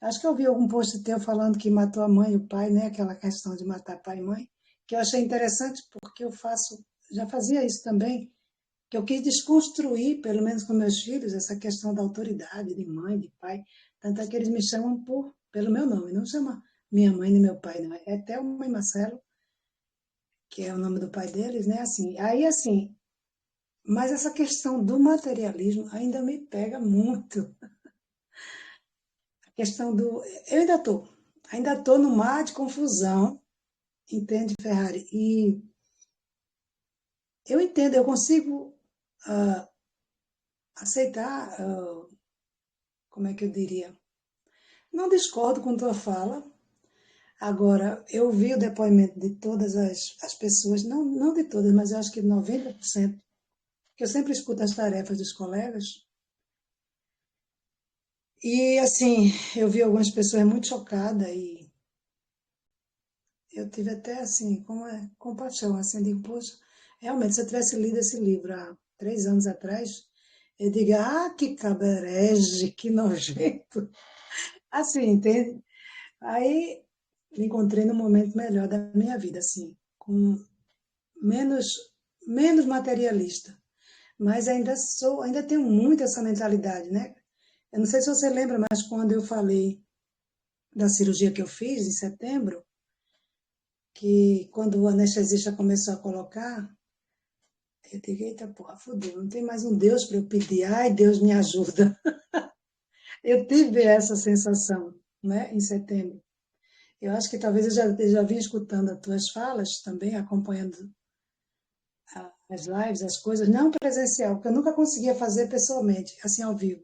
Speaker 2: Acho que eu vi algum post teu falando que matou a mãe e o pai, né? Aquela questão de matar pai e mãe, que eu achei interessante porque já fazia isso também, que eu quis desconstruir, pelo menos com meus filhos, essa questão da autoridade de mãe, de pai. Tanto é que eles me chamam pelo meu nome, não chama minha mãe nem meu pai, não. É Thelma e Marcelo, que é o nome do pai deles, né? Assim, aí assim, mas essa questão do materialismo ainda me pega muito. A questão do. Eu ainda tô no mar de confusão, entende, Ferrari? E eu entendo, eu consigo ah, aceitar, como é que eu diria? Não discordo com tua fala. Agora, eu vi o depoimento de todas as pessoas, não de todas, mas eu acho que 90%, que eu sempre escuto as tarefas dos colegas. E, assim, eu vi algumas pessoas muito chocadas e eu tive até, assim, como é, compaixão, assim, de, poxa, realmente, se eu tivesse lido esse livro há 3 anos atrás, eu digo, ah, que caberege, que nojento. Assim, entende? Aí, me encontrei num momento melhor da minha vida, assim, com menos, menos materialista. Mas ainda tenho muito essa mentalidade, né? Eu não sei se você lembra, mas quando eu falei da cirurgia que eu fiz em setembro, que quando o anestesista começou a colocar, eu digo, eita porra, fodeu, não tem mais um Deus para eu pedir, ai, Deus me ajuda. Eu tive essa sensação, né, em setembro. Eu acho que talvez eu já vim escutando as tuas falas também, acompanhando as lives, as coisas, não presencial, porque eu nunca conseguia fazer pessoalmente, assim, ao vivo.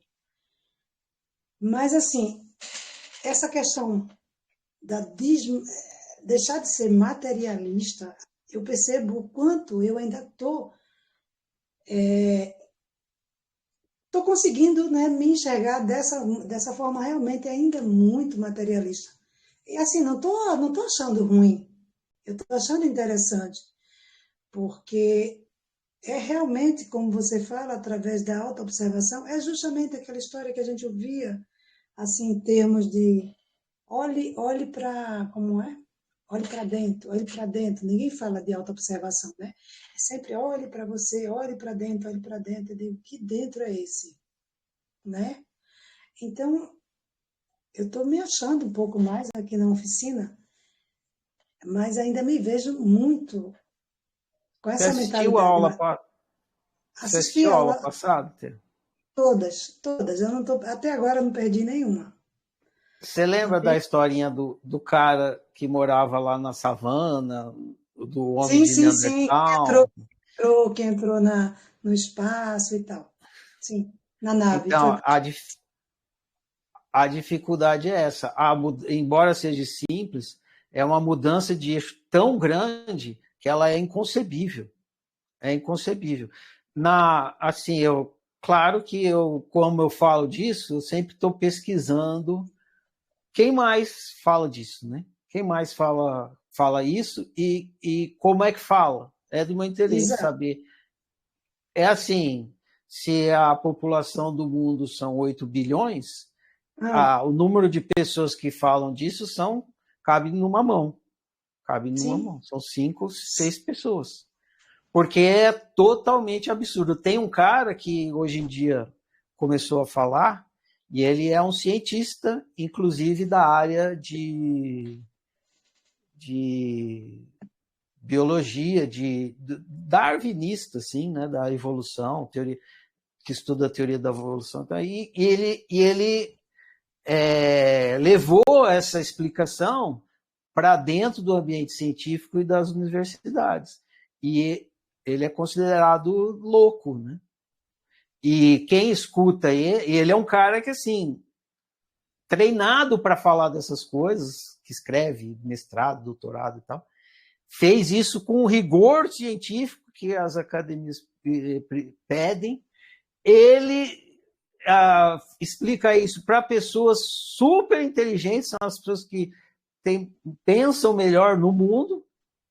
Speaker 2: Mas, assim, essa questão deixar de ser materialista, eu percebo o quanto eu ainda estou conseguindo, né, me enxergar dessa forma realmente ainda muito materialista. E assim, não tô achando ruim, eu estou achando interessante, porque é realmente, como você fala, através da autoobservação, é justamente aquela história que a gente ouvia, assim, em termos de olhe para, como é? Olhe para dentro, olhe para dentro. Ninguém fala de autoobservação, né? É sempre olhe para você, olhe para dentro, olhe para dentro. Eu digo, que dentro é esse, né? Então, eu estou me achando um pouco mais aqui na oficina, mas ainda me vejo muito com
Speaker 1: Você
Speaker 2: essa
Speaker 1: assistiu a
Speaker 2: mentalidade.
Speaker 1: aula, você
Speaker 2: Assisti
Speaker 1: assistiu a aula
Speaker 2: aula
Speaker 1: passada, Tê?
Speaker 2: todas, todas. Eu não tô, até agora eu não perdi nenhuma.
Speaker 1: Você lembra da
Speaker 2: Entende?
Speaker 1: historinha do cara que morava lá na savana, do homem
Speaker 2: Sim,
Speaker 1: de
Speaker 2: sim, sim.
Speaker 1: Neandertal?
Speaker 2: Que entrou no espaço e tal. Sim, na nave. Foi.
Speaker 1: Então, a dificuldade é essa. Embora seja simples, é uma mudança de eixo tão grande que ela é inconcebível. É inconcebível. Assim, eu claro que como eu falo disso, eu sempre estou pesquisando quem mais fala disso, né? Quem mais fala isso e como é que fala? É do meu interesse
Speaker 2: Exato.
Speaker 1: saber. É assim, se a população do mundo são 8 bilhões,
Speaker 2: Ah,
Speaker 1: o número de pessoas que falam disso cabe numa mão. Cabe numa
Speaker 2: sim,
Speaker 1: mão. São 5, 6 pessoas. Porque é totalmente absurdo. Tem um cara que hoje em dia começou a falar, e ele é um cientista, inclusive da área de biologia, de darwinista, assim, né, da evolução, teoria, que estuda a teoria da evolução. Então, ele levou essa explicação para dentro do ambiente científico e das universidades. E ele é considerado louco, né? E quem escuta ele é um cara que, assim, treinado para falar dessas coisas, que escreve mestrado, doutorado e tal, fez isso com o rigor científico que as academias pedem. Ele explica isso para pessoas super inteligentes, são as pessoas que pensam melhor no mundo,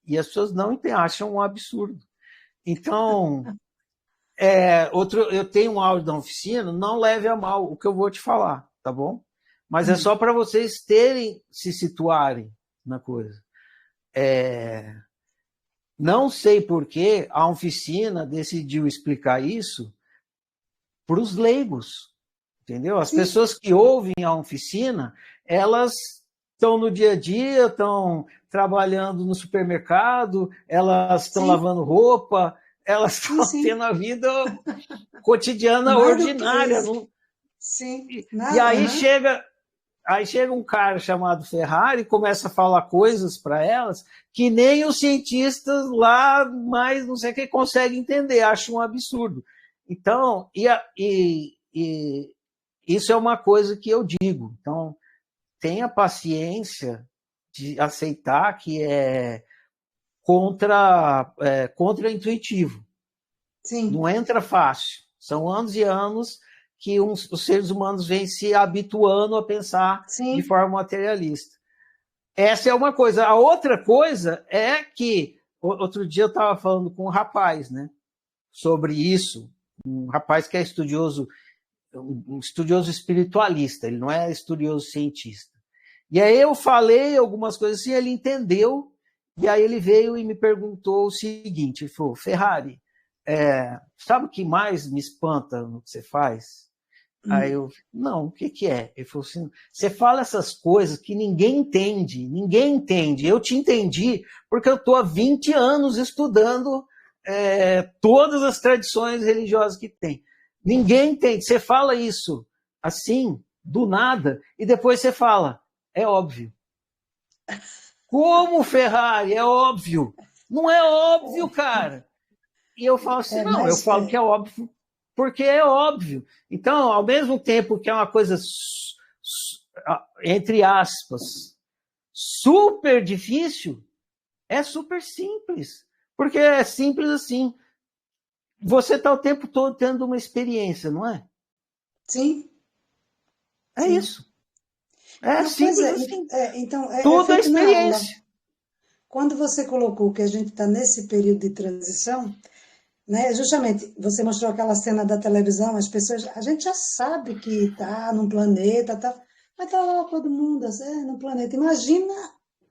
Speaker 1: e as pessoas não acham um absurdo. Então, eu tenho um áudio da oficina, não leve a mal o que eu vou te falar, tá bom? Mas é só para vocês se situarem na coisa. Não sei por que a oficina decidiu explicar isso para os leigos, entendeu? As
Speaker 2: sim,
Speaker 1: pessoas que ouvem a oficina, elas estão no dia a dia, estão trabalhando no supermercado, elas estão
Speaker 2: sim,
Speaker 1: lavando roupa, elas
Speaker 2: sim,
Speaker 1: estão
Speaker 2: sim.
Speaker 1: tendo a vida cotidiana
Speaker 2: Mais do que
Speaker 1: ordinária.
Speaker 2: isso.
Speaker 1: Não?
Speaker 2: Sim,
Speaker 1: E
Speaker 2: nada,
Speaker 1: aí chega um cara chamado Ferrari e começa a falar coisas para elas que nem os cientistas lá, mais não sei o que, conseguem entender, acham um absurdo. Então, isso é uma coisa que eu digo. Então, tenha paciência de aceitar que é contra-intuitivo.
Speaker 2: sim,
Speaker 1: Não entra fácil. São anos e anos que os seres humanos vêm se habituando a pensar de
Speaker 2: sim.
Speaker 1: forma materialista. Essa é uma coisa. A outra coisa é que, outro dia eu estava falando com um rapaz, né, sobre isso, um rapaz que é um estudioso espiritualista, ele não é estudioso cientista. E aí eu falei algumas coisas assim, ele entendeu, e aí ele veio e me perguntou o seguinte, ele falou, Ferrari, sabe o que mais me espanta no que você faz? Aí eu, não, o que que é? Ele falou assim, você fala essas coisas que ninguém entende. Eu te entendi porque eu estou há 20 anos estudando todas as tradições religiosas que tem. Ninguém entende. Você fala isso assim, do nada, e depois você fala, é óbvio. Como, Ferrari? É óbvio. Não é óbvio, cara. E eu falo assim,
Speaker 2: É,
Speaker 1: não, eu
Speaker 2: mas
Speaker 1: falo que é óbvio porque é óbvio. Então, ao mesmo tempo que é uma coisa, entre aspas, super difícil, é super simples. Porque é simples assim. Você está o tempo todo tendo uma experiência, não é?
Speaker 2: sim,
Speaker 1: É
Speaker 2: sim.
Speaker 1: isso. É
Speaker 2: Não, pois
Speaker 1: simples
Speaker 2: é,
Speaker 1: assim.
Speaker 2: então é
Speaker 1: Tudo é
Speaker 2: feito na aula.
Speaker 1: experiência.
Speaker 2: Quando você colocou que a gente está nesse período de transição, né? Justamente, você mostrou aquela cena da televisão, as pessoas, a gente já sabe que está num planeta, tá, mas está lá todo mundo, assim, no planeta. Imagina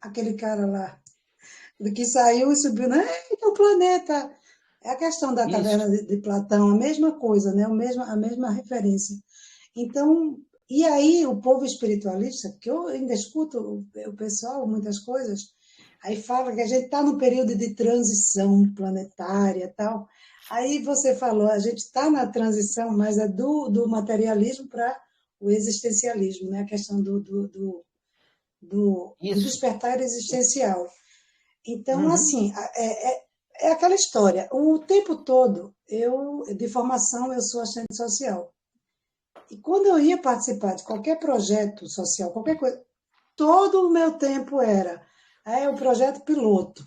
Speaker 2: aquele cara lá, do que saiu e subiu, né? É o planeta. É a questão da
Speaker 1: Isso.
Speaker 2: caverna de Platão, a mesma coisa, né? A mesma referência. Então, e aí o povo espiritualista, que eu ainda escuto o pessoal, muitas coisas, aí fala que a gente está no período de transição planetária e tal. Aí você falou, a gente está na transição, mas é do materialismo para o existencialismo, né? A questão do
Speaker 1: Isso.
Speaker 2: despertar existencial. Então,
Speaker 1: Uhum.
Speaker 2: assim, é aquela história. O tempo todo, de formação, eu sou assistente social. E quando eu ia participar de qualquer projeto social, qualquer coisa, todo o meu tempo era. Aí é o projeto piloto.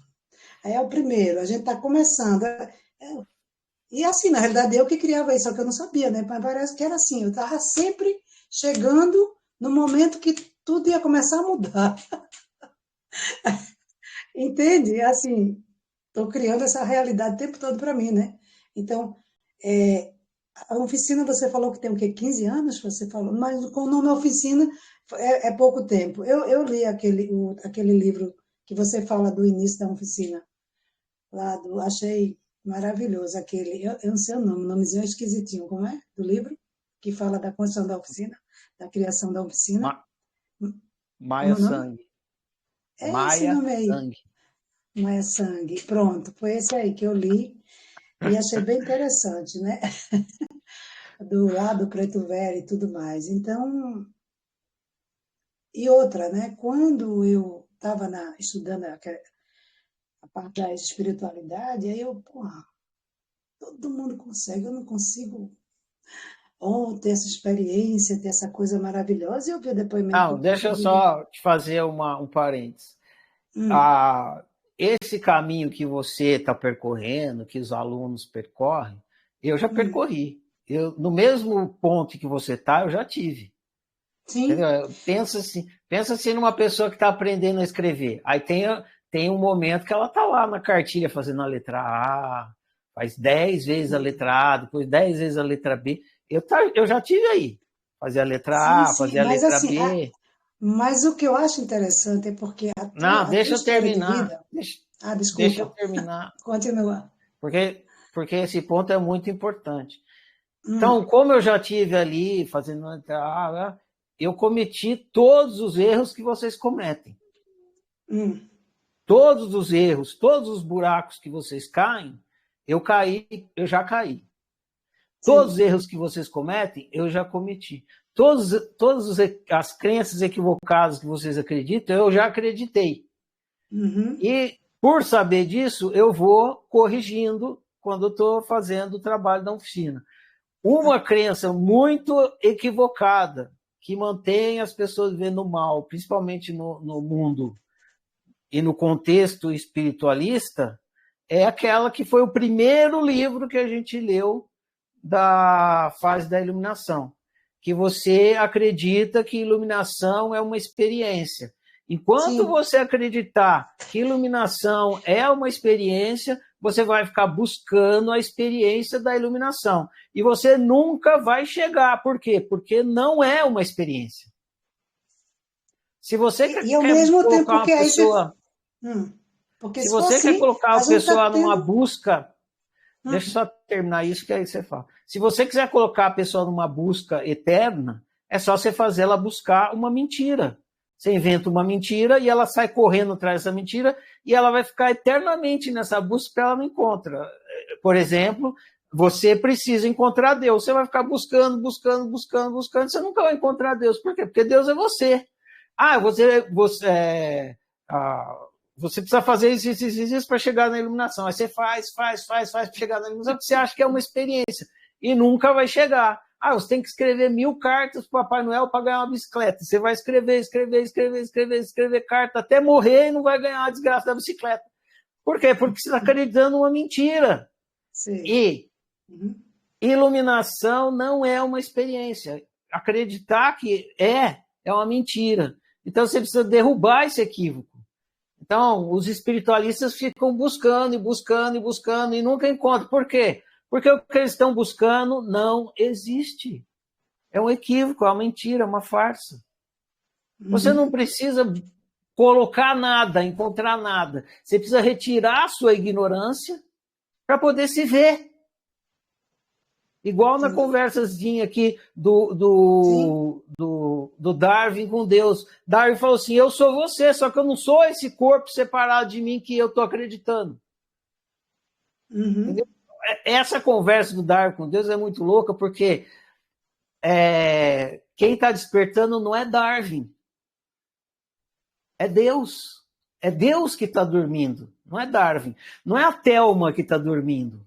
Speaker 2: Aí é o primeiro, a gente está começando. E assim, na realidade, eu que criava isso, só que eu não sabia, né? Mas parece que era assim, eu estava sempre chegando no momento que tudo ia começar a mudar. Entende? Assim, estou criando essa realidade o tempo todo para mim, né? Então, é, a oficina você falou que tem o quê? 15 anos? Você falou, mas com o nome oficina é pouco tempo. Eu li aquele livro que você fala do início da oficina, achei maravilhoso aquele, eu não sei o nomezinho é esquisitinho, como é? Do livro, que fala da construção da oficina, da criação da oficina.
Speaker 1: Ma-
Speaker 2: Como
Speaker 1: Maia
Speaker 2: é o nome?
Speaker 1: Sangue.
Speaker 2: É esse
Speaker 1: Maia
Speaker 2: nome aí,
Speaker 1: Sangue.
Speaker 2: Maia Sangue. Pronto, foi esse aí que eu li e achei bem interessante, né? Do lado preto velho e tudo mais. Então, e outra, né? Quando eu estava estudando a parte da espiritualidade, aí eu, porra, todo mundo consegue, eu não consigo. Ou ter essa experiência, ter essa coisa maravilhosa, e eu vi o depoimento
Speaker 1: Não,
Speaker 2: do
Speaker 1: deixa
Speaker 2: próprio
Speaker 1: eu
Speaker 2: Guilherme.
Speaker 1: só te fazer um parênteses.
Speaker 2: Hum,
Speaker 1: Esse caminho que você está percorrendo, que os alunos percorrem, eu já
Speaker 2: hum,
Speaker 1: percorri. No mesmo ponto que você está, eu já tive.
Speaker 2: sim,
Speaker 1: Entendeu? Pensa assim numa pessoa que está aprendendo a escrever. Aí tem um momento que ela está lá na cartilha fazendo a letra A, faz 10 vezes a letra A, depois 10 vezes a letra B. Eu já tive aí. Fazer a letra A,
Speaker 2: sim,
Speaker 1: fazer a
Speaker 2: mas
Speaker 1: letra
Speaker 2: assim,
Speaker 1: B.
Speaker 2: mas o que eu acho interessante é porque
Speaker 1: Não,
Speaker 2: a tua
Speaker 1: deixa eu
Speaker 2: história de
Speaker 1: terminar.
Speaker 2: vida,
Speaker 1: Deixa eu
Speaker 2: desculpa,
Speaker 1: terminar.
Speaker 2: continua.
Speaker 1: Porque esse ponto é muito importante.
Speaker 2: Hum,
Speaker 1: Então, como eu já tive ali fazendo a letra A, eu cometi todos os erros que vocês cometem.
Speaker 2: hum,
Speaker 1: Todos os erros, todos os buracos que vocês caem, eu já caí. Todos os
Speaker 2: sim,
Speaker 1: erros que vocês cometem, eu já cometi. Todas as crenças equivocadas que vocês acreditam, eu já acreditei.
Speaker 2: uhum,
Speaker 1: E por saber disso, eu vou corrigindo quando eu estou fazendo o trabalho da oficina. Uma crença muito equivocada que mantém as pessoas vivendo o mal, principalmente no mundo e no contexto espiritualista, é aquela que foi o primeiro livro que a gente leu da fase da iluminação, que você acredita que iluminação é uma experiência. Enquanto
Speaker 2: sim,
Speaker 1: você acreditar que iluminação é uma experiência, você vai ficar buscando a experiência da iluminação. E você nunca vai chegar. Por quê? Porque não é uma experiência. Se você
Speaker 2: e ao
Speaker 1: quer
Speaker 2: mesmo tempo
Speaker 1: colocar
Speaker 2: que
Speaker 1: uma
Speaker 2: aí você,
Speaker 1: pessoa,
Speaker 2: porque
Speaker 1: se
Speaker 2: se for
Speaker 1: você quer
Speaker 2: assim,
Speaker 1: colocar
Speaker 2: a
Speaker 1: a
Speaker 2: gente está
Speaker 1: pessoa numa
Speaker 2: tendo,
Speaker 1: busca. Deixa eu
Speaker 2: hum,
Speaker 1: só terminar isso que aí você fala. Se você quiser colocar a pessoa numa busca eterna, é só você fazer ela buscar uma mentira. Você inventa uma mentira e ela sai correndo atrás dessa mentira e ela vai ficar eternamente nessa busca que ela não encontra. Por exemplo, você precisa encontrar Deus. Você vai ficar buscando, buscando, buscando, buscando. Você nunca vai encontrar Deus. Por quê? Porque Deus é você. Ah, você precisa fazer isso para chegar na iluminação. Aí você faz para chegar na iluminação, porque você acha que é uma experiência e nunca vai chegar. Você tem que escrever 1000 cartas para o Papai Noel para ganhar uma bicicleta. Você vai escrever carta até morrer e não vai ganhar a desgraça da bicicleta. Por quê? Porque você está acreditando numa mentira.
Speaker 2: sei,
Speaker 1: E
Speaker 2: uhum,
Speaker 1: iluminação não é uma experiência. Acreditar que é uma mentira. Então você precisa derrubar esse equívoco. Então, os espiritualistas ficam buscando e buscando e buscando e nunca encontram. Por quê? Porque o que eles estão buscando não existe. É um equívoco, é uma mentira, é uma farsa. Você não
Speaker 2: uhum,
Speaker 1: precisa colocar nada, encontrar nada. Você precisa retirar a sua ignorância para poder se ver. Igual na
Speaker 2: entendi,
Speaker 1: conversazinha aqui
Speaker 2: sim,
Speaker 1: do Darwin com Deus. Darwin falou assim: eu sou você, só que eu não sou esse corpo separado de mim que eu estou acreditando. Entendeu?
Speaker 2: uhum,
Speaker 1: Essa conversa do Darwin com Deus é muito louca, porque quem está despertando não é Darwin, é Deus. É Deus que está dormindo, não é Darwin. Não é a Thelma que está dormindo,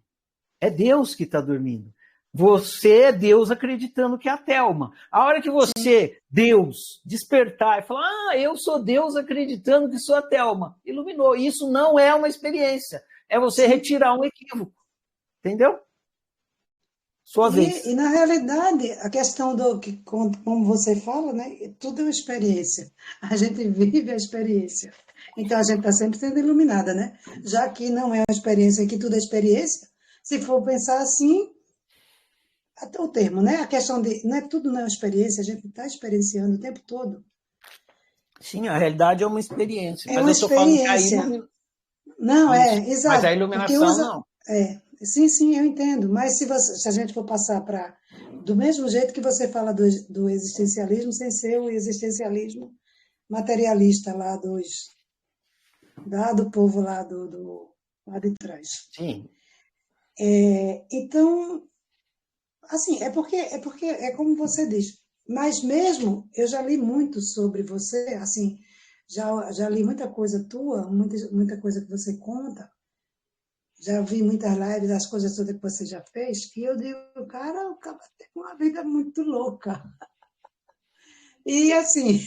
Speaker 1: é Deus que está dormindo. Você é Deus acreditando que é a Thelma. A hora que
Speaker 2: sim,
Speaker 1: você, Deus, despertar e falar, eu sou Deus acreditando que sou a Thelma, iluminou. Isso não é uma experiência. É você
Speaker 2: sim.
Speaker 1: retirar um equívoco. Entendeu? Sua
Speaker 2: E,
Speaker 1: vez.
Speaker 2: na realidade, a questão do que, como você fala, né? Tudo é uma experiência. A gente vive a experiência. Então a gente está sempre sendo iluminada, né? Já que não é uma experiência, que tudo é experiência, se for pensar assim, até o termo, né? A questão de não é tudo não é uma experiência, a gente está experienciando o tempo todo.
Speaker 1: Sim, a realidade é uma experiência,
Speaker 2: É
Speaker 1: mas
Speaker 2: uma
Speaker 1: eu estou falando que
Speaker 2: experiência. Não,
Speaker 1: mas a
Speaker 2: exato, porque
Speaker 1: iluminação
Speaker 2: usa.
Speaker 1: não.
Speaker 2: Sim, sim, eu entendo. Mas se a gente for passar para. Do mesmo jeito que você fala do existencialismo, sem ser o existencialismo materialista do povo lá de trás.
Speaker 1: Sim.
Speaker 2: Então, assim, é porque é como você diz. Mas mesmo, eu já li muito sobre você, assim, já li muita coisa tua, muita coisa que você conta, já vi muitas lives, as coisas todas que você já fez, e eu digo, cara, o cara tem uma vida muito louca. E assim,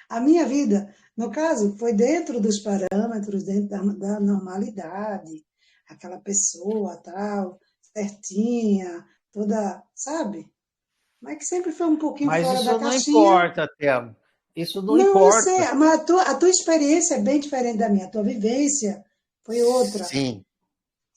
Speaker 2: a minha vida, no caso, foi dentro dos parâmetros, dentro da normalidade, aquela pessoa tal, certinha, toda, sabe? Mas que sempre foi um pouquinho
Speaker 1: Mas
Speaker 2: fora da
Speaker 1: isso não
Speaker 2: caixinha.
Speaker 1: importa, Thelma. Isso não
Speaker 2: Não, eu sei,
Speaker 1: importa.
Speaker 2: mas a tua experiência é bem diferente da minha, a tua vivência foi outra.
Speaker 1: Sim.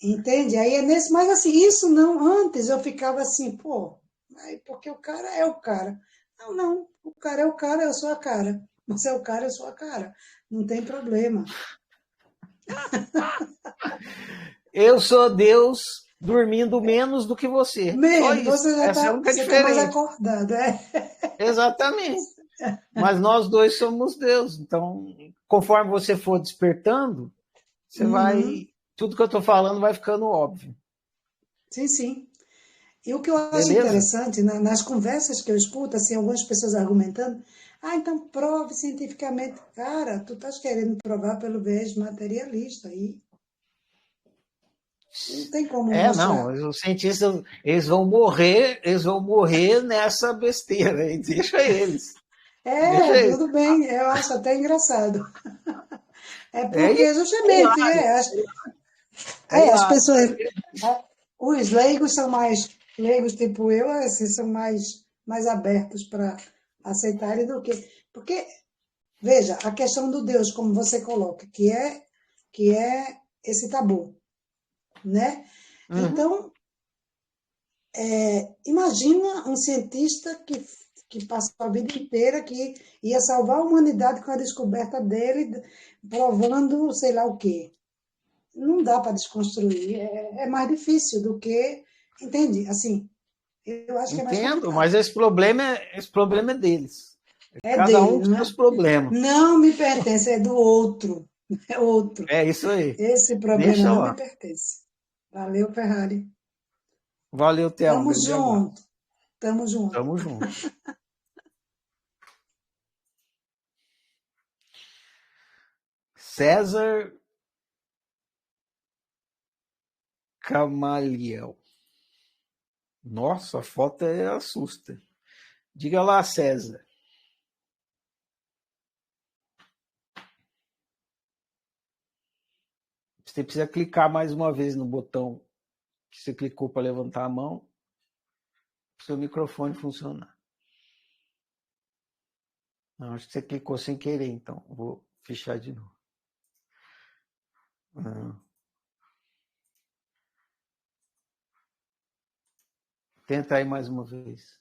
Speaker 2: Entende? Aí é nesse, mas assim, isso não, antes eu ficava assim, pô, aí porque o cara é o cara. Não, não, o cara é o cara, eu sou a cara. Você é o cara, eu sou a cara. Não tem problema.
Speaker 1: Eu sou Deus dormindo menos do que você. Só
Speaker 2: Mesmo,
Speaker 1: isso.
Speaker 2: você já
Speaker 1: Essa é a
Speaker 2: tá,
Speaker 1: única
Speaker 2: você tá mais
Speaker 1: diferença.
Speaker 2: acordado, é?
Speaker 1: Exatamente. Mas nós dois somos Deus. Então, conforme você for despertando, você
Speaker 2: Uhum,
Speaker 1: vai. Tudo que eu estou falando vai ficando óbvio.
Speaker 2: sim, sim. E o que eu acho
Speaker 1: Beleza?
Speaker 2: interessante, nas conversas que eu escuto, assim, algumas pessoas argumentando, então prove cientificamente. Cara, tu estás querendo provar pelo viés materialista aí. Não tem como
Speaker 1: É, não.
Speaker 2: mostrar.
Speaker 1: Os cientistas, eles vão morrer nessa besteira. Aí. Deixa eles. Deixa eles.
Speaker 2: Tudo bem, eu acho até engraçado. É
Speaker 1: É
Speaker 2: porque justamente,
Speaker 1: hilário. É
Speaker 2: as
Speaker 1: hilário.
Speaker 2: pessoas, os leigos são mais, leigos tipo eu, assim, são mais abertos para aceitarem do que. Porque, veja, a questão do Deus, como você coloca, que é esse tabu, né?
Speaker 1: Uhum.
Speaker 2: Então, imagina um cientista que passou a vida inteira que ia salvar a humanidade com a descoberta dele, provando sei lá o quê. Não dá para desconstruir, é mais difícil do que, entende? Assim, eu acho que é mais
Speaker 1: Entendo,
Speaker 2: complicado.
Speaker 1: mas esse problema é deles.
Speaker 2: É
Speaker 1: Cada
Speaker 2: dele,
Speaker 1: um com
Speaker 2: não
Speaker 1: seus
Speaker 2: é?
Speaker 1: problemas.
Speaker 2: Não me pertence, é do outro. É outro.
Speaker 1: É isso aí.
Speaker 2: Esse problema
Speaker 1: Deixa
Speaker 2: não me
Speaker 1: lá.
Speaker 2: pertence. Valeu, Ferrari.
Speaker 1: Valeu, Thelma.
Speaker 2: Tamo
Speaker 1: Grande abraço.
Speaker 2: junto. Tamo junto.
Speaker 1: Tamo junto. César Camaliel. Nossa, a foto é assusta. Diga lá, César. Você precisa clicar mais uma vez no botão que você clicou para levantar a mão, para o seu microfone funcionar. Não, acho que você clicou sem querer, então. Vou fechar de novo. Ah, tenta aí mais uma vez.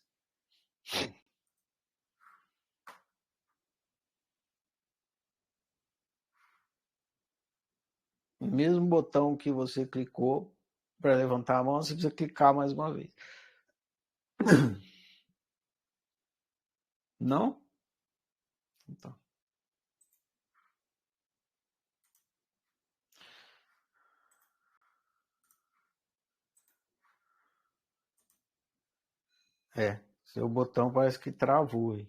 Speaker 1: O mesmo botão que você clicou para levantar a mão, você precisa clicar mais uma vez. Não? Então. Seu botão parece que travou aí.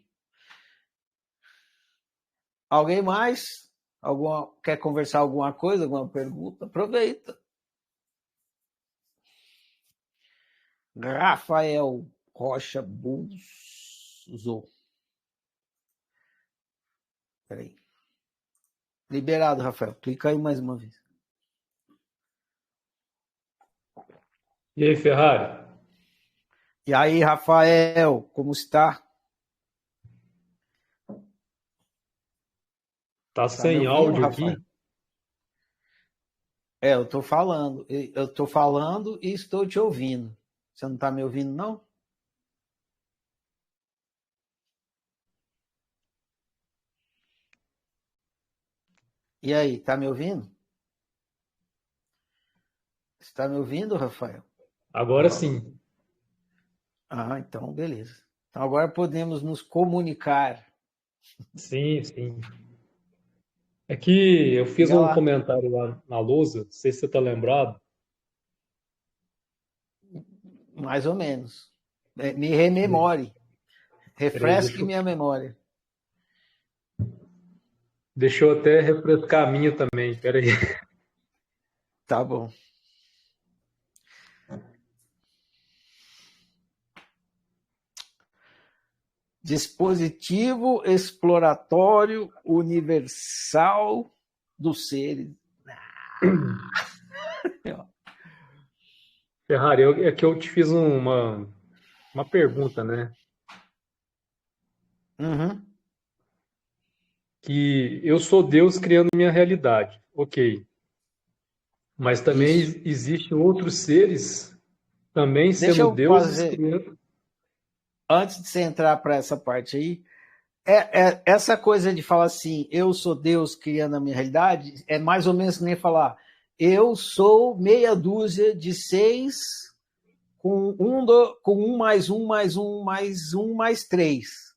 Speaker 1: Alguém mais? Quer conversar alguma coisa, alguma pergunta? Aproveita. Rafael Rocha Buzo. Peraí. Liberado, Rafael. Clica aí mais uma vez.
Speaker 3: E aí, Ferrari?
Speaker 1: E aí, Rafael, como está?
Speaker 3: Tá
Speaker 1: Tá me
Speaker 3: sem
Speaker 1: ouvindo,
Speaker 3: áudio
Speaker 1: Rafael?
Speaker 3: aqui?
Speaker 1: Eu estou falando. Eu estou falando e estou te ouvindo. Você não está me ouvindo, não? E aí, tá me ouvindo? Você está me ouvindo, Rafael?
Speaker 3: Agora sim.
Speaker 1: Ah, então, beleza. Então agora podemos nos comunicar.
Speaker 3: Sim, sim. É que eu fiz
Speaker 1: Diga
Speaker 3: um
Speaker 1: lá.
Speaker 3: comentário lá na lousa, não sei se você tá lembrado.
Speaker 1: Mais ou menos. Me rememore.
Speaker 3: Peraí,
Speaker 1: Refresque minha memória.
Speaker 3: deixa eu até refrescar a minha também, peraí.
Speaker 1: Tá bom. Dispositivo exploratório universal dos seres.
Speaker 3: Ferrari, é que eu te fiz uma pergunta, né?
Speaker 1: Uhum.
Speaker 3: Que eu sou Deus criando minha realidade. Ok. Mas também
Speaker 1: Isso.
Speaker 3: existem outros seres, também
Speaker 1: Deixa
Speaker 3: sendo
Speaker 1: eu
Speaker 3: deuses
Speaker 1: fazer,
Speaker 3: criando.
Speaker 1: antes de você entrar para essa parte aí, essa coisa de falar assim, eu sou Deus criando a minha realidade, é mais ou menos que nem falar, eu sou meia dúzia de seis com um mais um mais um mais um mais três.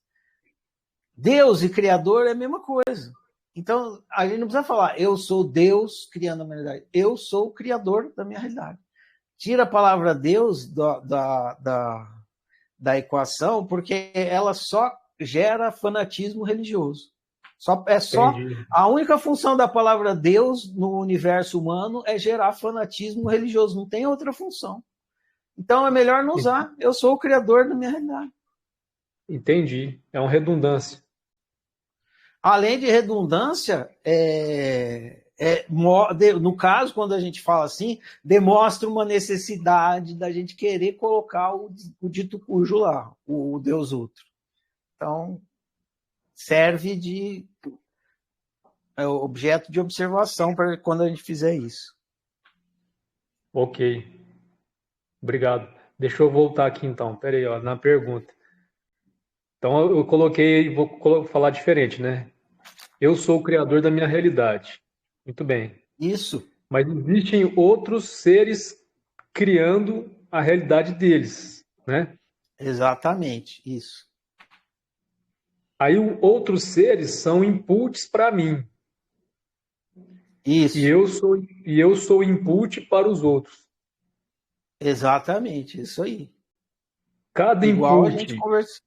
Speaker 1: Deus e Criador é a mesma coisa. Então, a gente não precisa falar, eu sou Deus criando a minha realidade. Eu sou o Criador da minha realidade. Tira a palavra Deus da equação, porque ela só gera fanatismo religioso. Só
Speaker 3: Entendi,
Speaker 1: a única função da palavra Deus no universo humano é gerar fanatismo religioso, não tem outra função. Então é melhor não usar. Eu sou o criador da minha realidade.
Speaker 3: entendi. É uma redundância.
Speaker 1: Além de redundância, no caso, quando a gente fala assim, demonstra uma necessidade da gente querer colocar o dito cujo lá, o Deus outro. Então, serve de objeto de observação para quando a gente fizer isso.
Speaker 3: Ok. Obrigado. Deixa eu voltar aqui então. Pera aí, ó, na pergunta. Então eu coloquei, falar diferente, né? Eu sou o criador da minha realidade. Muito bem.
Speaker 1: Isso,
Speaker 3: Mas existem outros seres criando a realidade deles, né?
Speaker 1: exatamente, isso.
Speaker 3: Aí outros seres são inputs para mim
Speaker 1: Isso,
Speaker 3: e eu sou input para os outros.
Speaker 1: exatamente, isso aí.
Speaker 3: Cada
Speaker 1: Igual a
Speaker 3: input,
Speaker 1: gente conversa.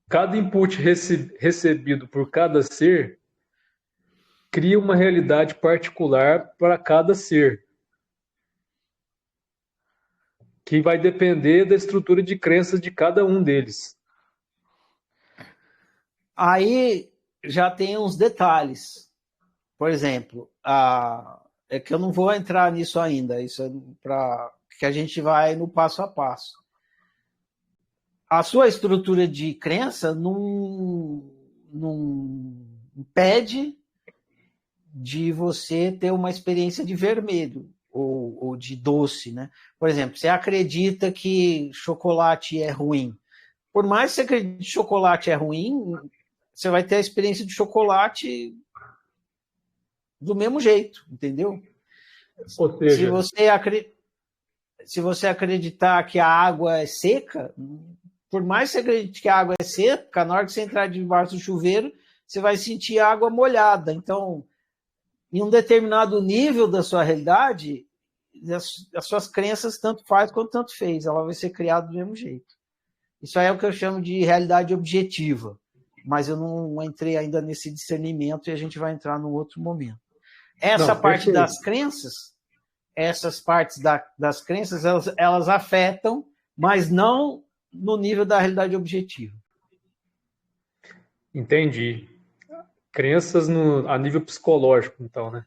Speaker 3: cada input recebido por cada ser cria uma realidade particular para cada ser, que vai depender da estrutura de crenças de cada um deles.
Speaker 1: Aí já tem uns detalhes. Por exemplo, é que eu não vou entrar nisso ainda, isso é para que a gente vai no passo a passo. A sua estrutura de crença não impede de você ter uma experiência de vermelho ou de doce, né? Por exemplo, você acredita que chocolate é ruim. Por mais que você acredite que chocolate é ruim, você vai ter a experiência de chocolate do mesmo jeito, entendeu?
Speaker 3: Ou
Speaker 1: Se
Speaker 3: seja,
Speaker 1: você, se você acreditar que a água é seca, por mais que você acredite que a água é seca, na hora que você entrar debaixo do chuveiro, você vai sentir a água molhada. Então, em um determinado nível da sua realidade, as suas crenças tanto faz quanto tanto fez. Ela vai ser criada do mesmo jeito. Isso aí é o que eu chamo de realidade objetiva. Mas eu não entrei ainda nesse discernimento e a gente vai entrar num outro momento. Essa
Speaker 3: não,
Speaker 1: parte
Speaker 3: perfeito.
Speaker 1: das crenças, essas partes das crenças, elas afetam, mas não no nível da realidade objetiva.
Speaker 3: Entendi. Crenças a nível psicológico, então, né?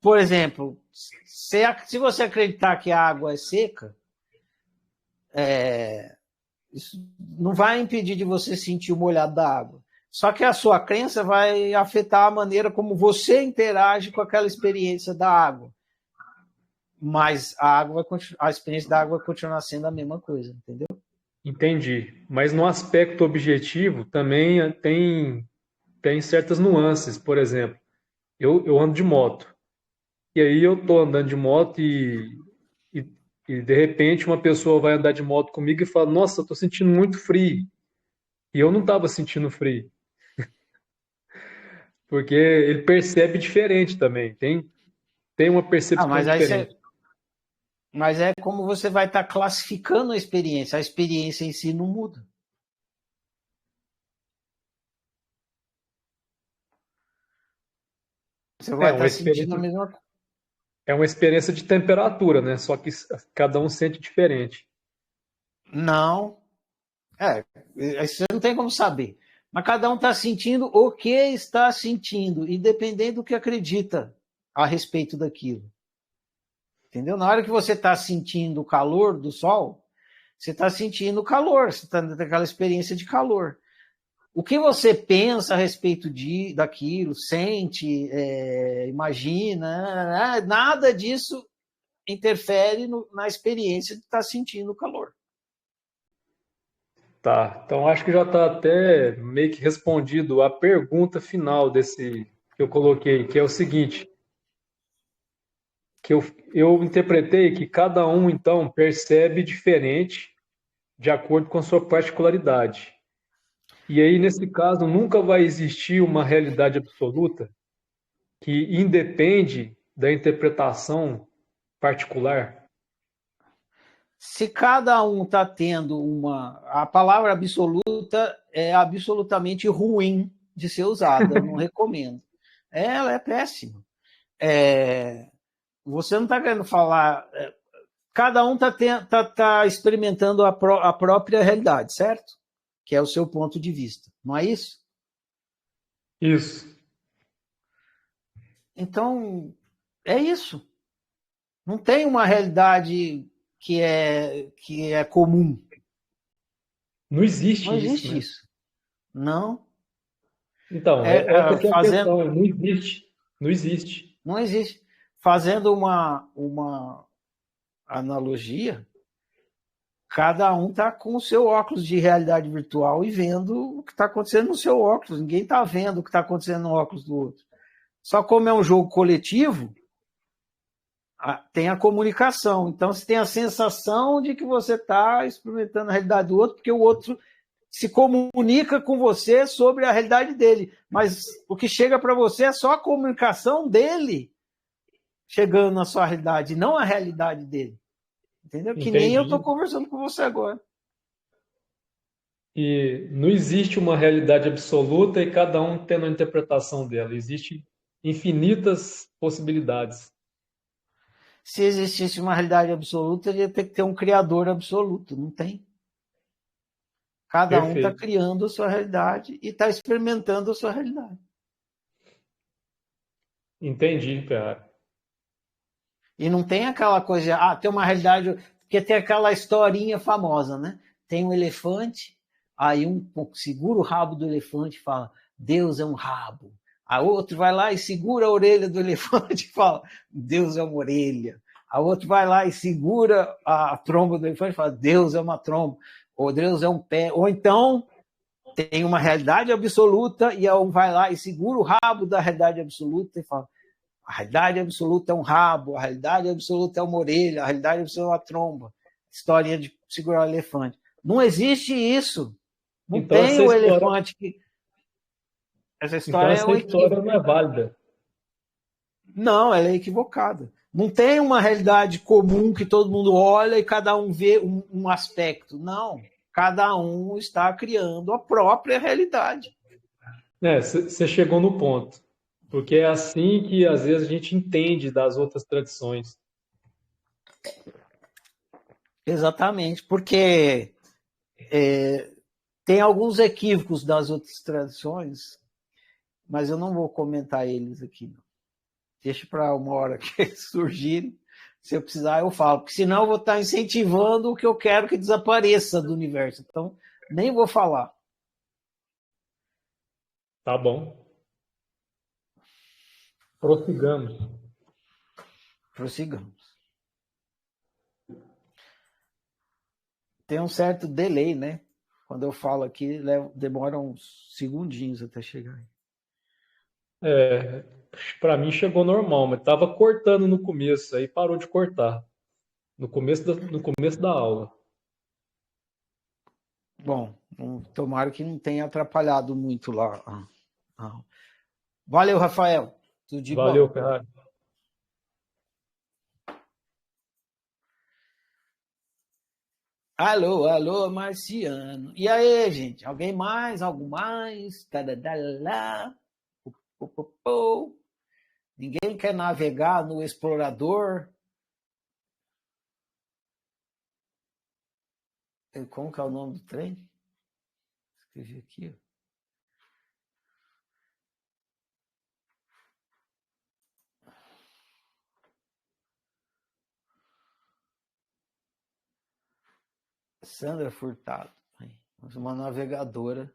Speaker 1: Por exemplo, se você acreditar que a água é seca, Isso não vai impedir de você sentir o molhado da água. Só que a sua crença vai afetar a maneira como você interage com aquela experiência da água. Mas a experiência da água vai continuar sendo a mesma coisa, entendeu?
Speaker 3: Entendi. Mas no aspecto objetivo também tem certas nuances. Por exemplo, eu ando de moto. E aí eu tô andando de moto e de repente uma pessoa vai andar de moto comigo e fala, nossa, eu tô sentindo muito frio. E eu não estava sentindo frio. Porque ele percebe diferente também. Tem uma percepção diferente.
Speaker 1: Mas é como você vai estar classificando a experiência em si não muda. Você vai estar sentindo a mesma coisa.
Speaker 3: É uma experiência de temperatura, né? Só que cada um sente diferente.
Speaker 1: Não. Você não tem como saber. Mas cada um está sentindo o que está sentindo, independente do que acredita a respeito daquilo. Entendeu? Na hora que você está sentindo o calor do sol, você está sentindo o calor, você está tendo aquela experiência de calor. O que você pensa a respeito daquilo, sente, imagina, nada disso interfere na experiência de estar sentindo o calor.
Speaker 3: Tá, então acho que já está até meio que respondido a pergunta final desse que eu coloquei, que é o seguinte, que eu interpretei que cada um, então, percebe diferente de acordo com a sua particularidade. E aí, nesse caso, nunca vai existir uma realidade absoluta que independe da interpretação particular.
Speaker 1: Se cada um está tendo a palavra absoluta é absolutamente ruim de ser usada, eu não recomendo. Ela é péssima. Você não está querendo falar. Cada um tá experimentando a própria realidade, certo? Que é o seu ponto de vista. Não é isso?
Speaker 3: Isso.
Speaker 1: Então, é isso. Não tem uma realidade que é comum.
Speaker 3: Não existe
Speaker 1: Não existe
Speaker 3: isso, né?
Speaker 1: isso. Não.
Speaker 3: Então, essa aqui é a questão. Não existe. Não existe.
Speaker 1: Não existe. Fazendo uma analogia, cada um está com o seu óculos de realidade virtual e vendo o que está acontecendo no seu óculos. Ninguém está vendo o que está acontecendo no óculos do outro. Só como é um jogo coletivo, tem a comunicação. Então, você tem a sensação de que você está experimentando a realidade do outro, porque o outro se comunica com você sobre a realidade dele. Mas o que chega para você é só a comunicação dele chegando na sua realidade, não a realidade dele. Entendeu?
Speaker 3: Entendi.
Speaker 1: Que nem eu estou conversando com você agora.
Speaker 3: E não existe uma realidade absoluta e cada um tendo a interpretação dela. Existem infinitas possibilidades.
Speaker 1: Se existisse uma realidade absoluta, ia ter que ter um criador absoluto. Não tem. Cada um está criando a sua realidade e está experimentando a sua realidade.
Speaker 3: Entendi, cara.
Speaker 1: E não tem aquela coisa, tem uma realidade, porque tem aquela historinha famosa, né? Tem um elefante, aí um segura o rabo do elefante e fala, Deus é um rabo. A outro vai lá e segura a orelha do elefante e fala, Deus é uma orelha. A outro vai lá e segura a tromba do elefante e fala, Deus é uma tromba. Ou Deus é um pé. Ou então tem uma realidade absoluta e um vai lá e segura o rabo da realidade absoluta e fala, a realidade absoluta é um rabo, a realidade absoluta é uma orelha, a realidade absoluta é uma tromba. Historinha de segurar o elefante. Não existe isso. Não então, tem o elefante que... Essa história,
Speaker 3: então, essa história não é válida.
Speaker 1: Não, ela é equivocada. Não tem uma realidade comum que todo mundo olha e cada um vê um aspecto. Não. Cada um está criando a própria realidade.
Speaker 3: Você chegou no ponto. Porque é assim que, às vezes, a gente entende das outras tradições.
Speaker 1: Exatamente. Porque tem alguns equívocos das outras tradições, mas eu não vou comentar eles aqui. Não. Deixa para uma hora que eles surgirem, Se eu precisar, eu falo, porque senão eu vou estar incentivando o que eu quero que desapareça do universo. Então, nem vou falar.
Speaker 3: Tá bom. Prossigamos.
Speaker 1: Prossigamos. Tem um certo delay, né? Quando eu falo aqui, demora uns segundinhos até chegar.
Speaker 3: Para mim chegou normal, mas tava cortando no começo, aí parou de cortar. No começo da aula.
Speaker 1: Bom, tomara que não tenha atrapalhado muito lá. Valeu, Rafael. Tudo de
Speaker 3: Valeu,
Speaker 1: bom.
Speaker 3: Ferrari.
Speaker 1: Alô, alô, Marciano. E aí, gente? Alguém mais? Algo mais? Tadadalá. Ninguém quer navegar no explorador? Como que é o nome do trem? Escrevi aqui. Sandra Furtado. Uma navegadora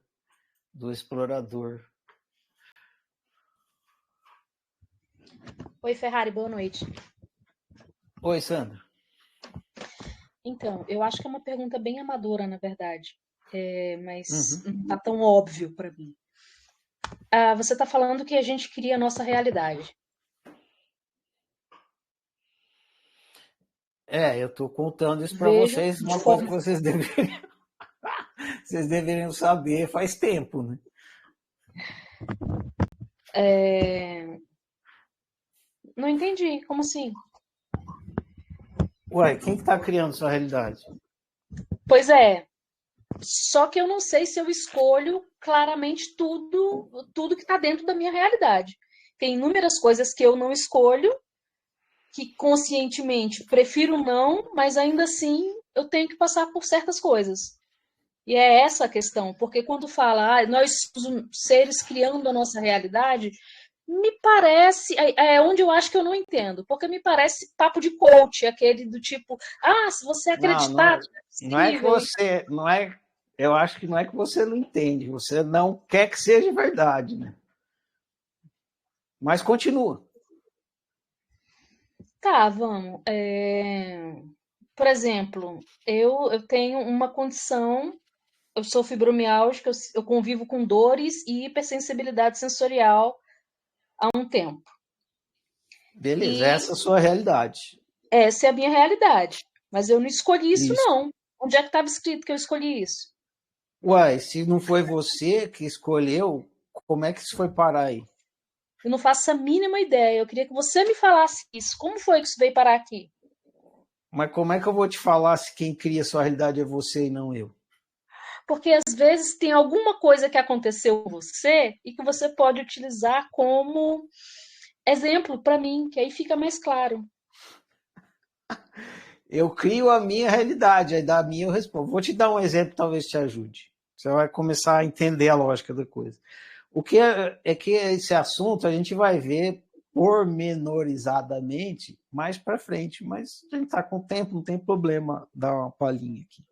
Speaker 1: do explorador.
Speaker 4: Oi, Ferrari, boa noite.
Speaker 1: Oi, Sandra.
Speaker 4: Então, eu acho que é uma pergunta bem amadora, na verdade, mas não está tão óbvio para mim. Você está falando que a gente cria a nossa realidade.
Speaker 1: Eu estou contando isso para vocês, uma coisa que vocês deveriam saber faz tempo, né?
Speaker 4: Não entendi, como assim?
Speaker 1: Ué, quem que está criando sua realidade?
Speaker 4: Pois é, só que eu não sei se eu escolho claramente tudo que está dentro da minha realidade. Tem inúmeras coisas que eu não escolho, que conscientemente prefiro não, mas ainda assim eu tenho que passar por certas coisas. E é essa a questão, porque quando fala, nós somos seres criando a nossa realidade, me parece, é onde eu acho que eu não entendo, porque me parece papo de coach, aquele do tipo, se você acreditar,
Speaker 1: não é que você, eu acho que não é que você não entende, você não quer que seja verdade, né? Mas continua.
Speaker 4: Tá, vamos. Por exemplo, eu tenho uma condição, eu sou fibromialgica, eu convivo com dores e hipersensibilidade sensorial há um tempo.
Speaker 1: Beleza, essa é a sua realidade.
Speaker 4: Essa é a minha realidade. Mas eu não escolhi isso, não. Onde é que estava escrito que eu escolhi isso?
Speaker 1: Uai, se não foi você que escolheu, como é que isso foi parar aí?
Speaker 4: Eu não faço a mínima ideia. Eu queria que você me falasse isso. Como foi que isso veio parar aqui?
Speaker 1: Mas como é que eu vou te falar se quem cria a sua realidade é você e não eu?
Speaker 4: Porque às vezes tem alguma coisa que aconteceu com você e que você pode utilizar como exemplo para mim, que aí fica mais claro.
Speaker 1: Eu crio a minha realidade, aí da minha eu respondo. Vou te dar um exemplo, talvez te ajude. Você vai começar a entender a lógica da coisa. O que é que esse assunto a gente vai ver pormenorizadamente mais para frente, mas a gente está com tempo, não tem problema dar uma palhinha aqui.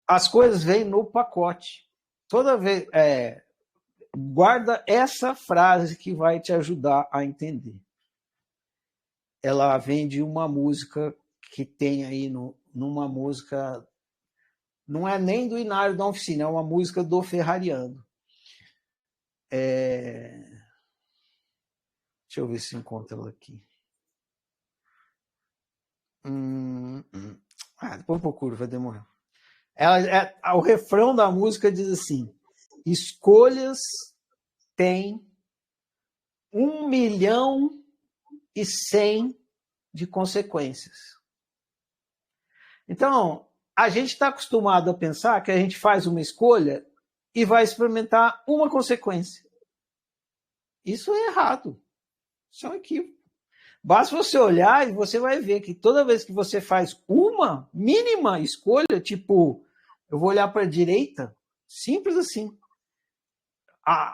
Speaker 1: As coisas vêm no pacote. Toda vez, guarda essa frase que vai te ajudar a entender. Ela vem de uma música que tem aí numa música, não é nem do Inário da Oficina, é uma música do Ferrariano. Deixa eu ver se encontro ela aqui. Depois eu procuro, vai demorar. O refrão da música diz assim: escolhas têm 1.100.000 de consequências. Então, a gente está acostumado a pensar que a gente faz uma escolha e vai experimentar uma consequência. Isso é errado. Isso é um equívoco. Basta você olhar e você vai ver que toda vez que você faz uma mínima escolha, tipo, eu vou olhar para a direita, simples assim,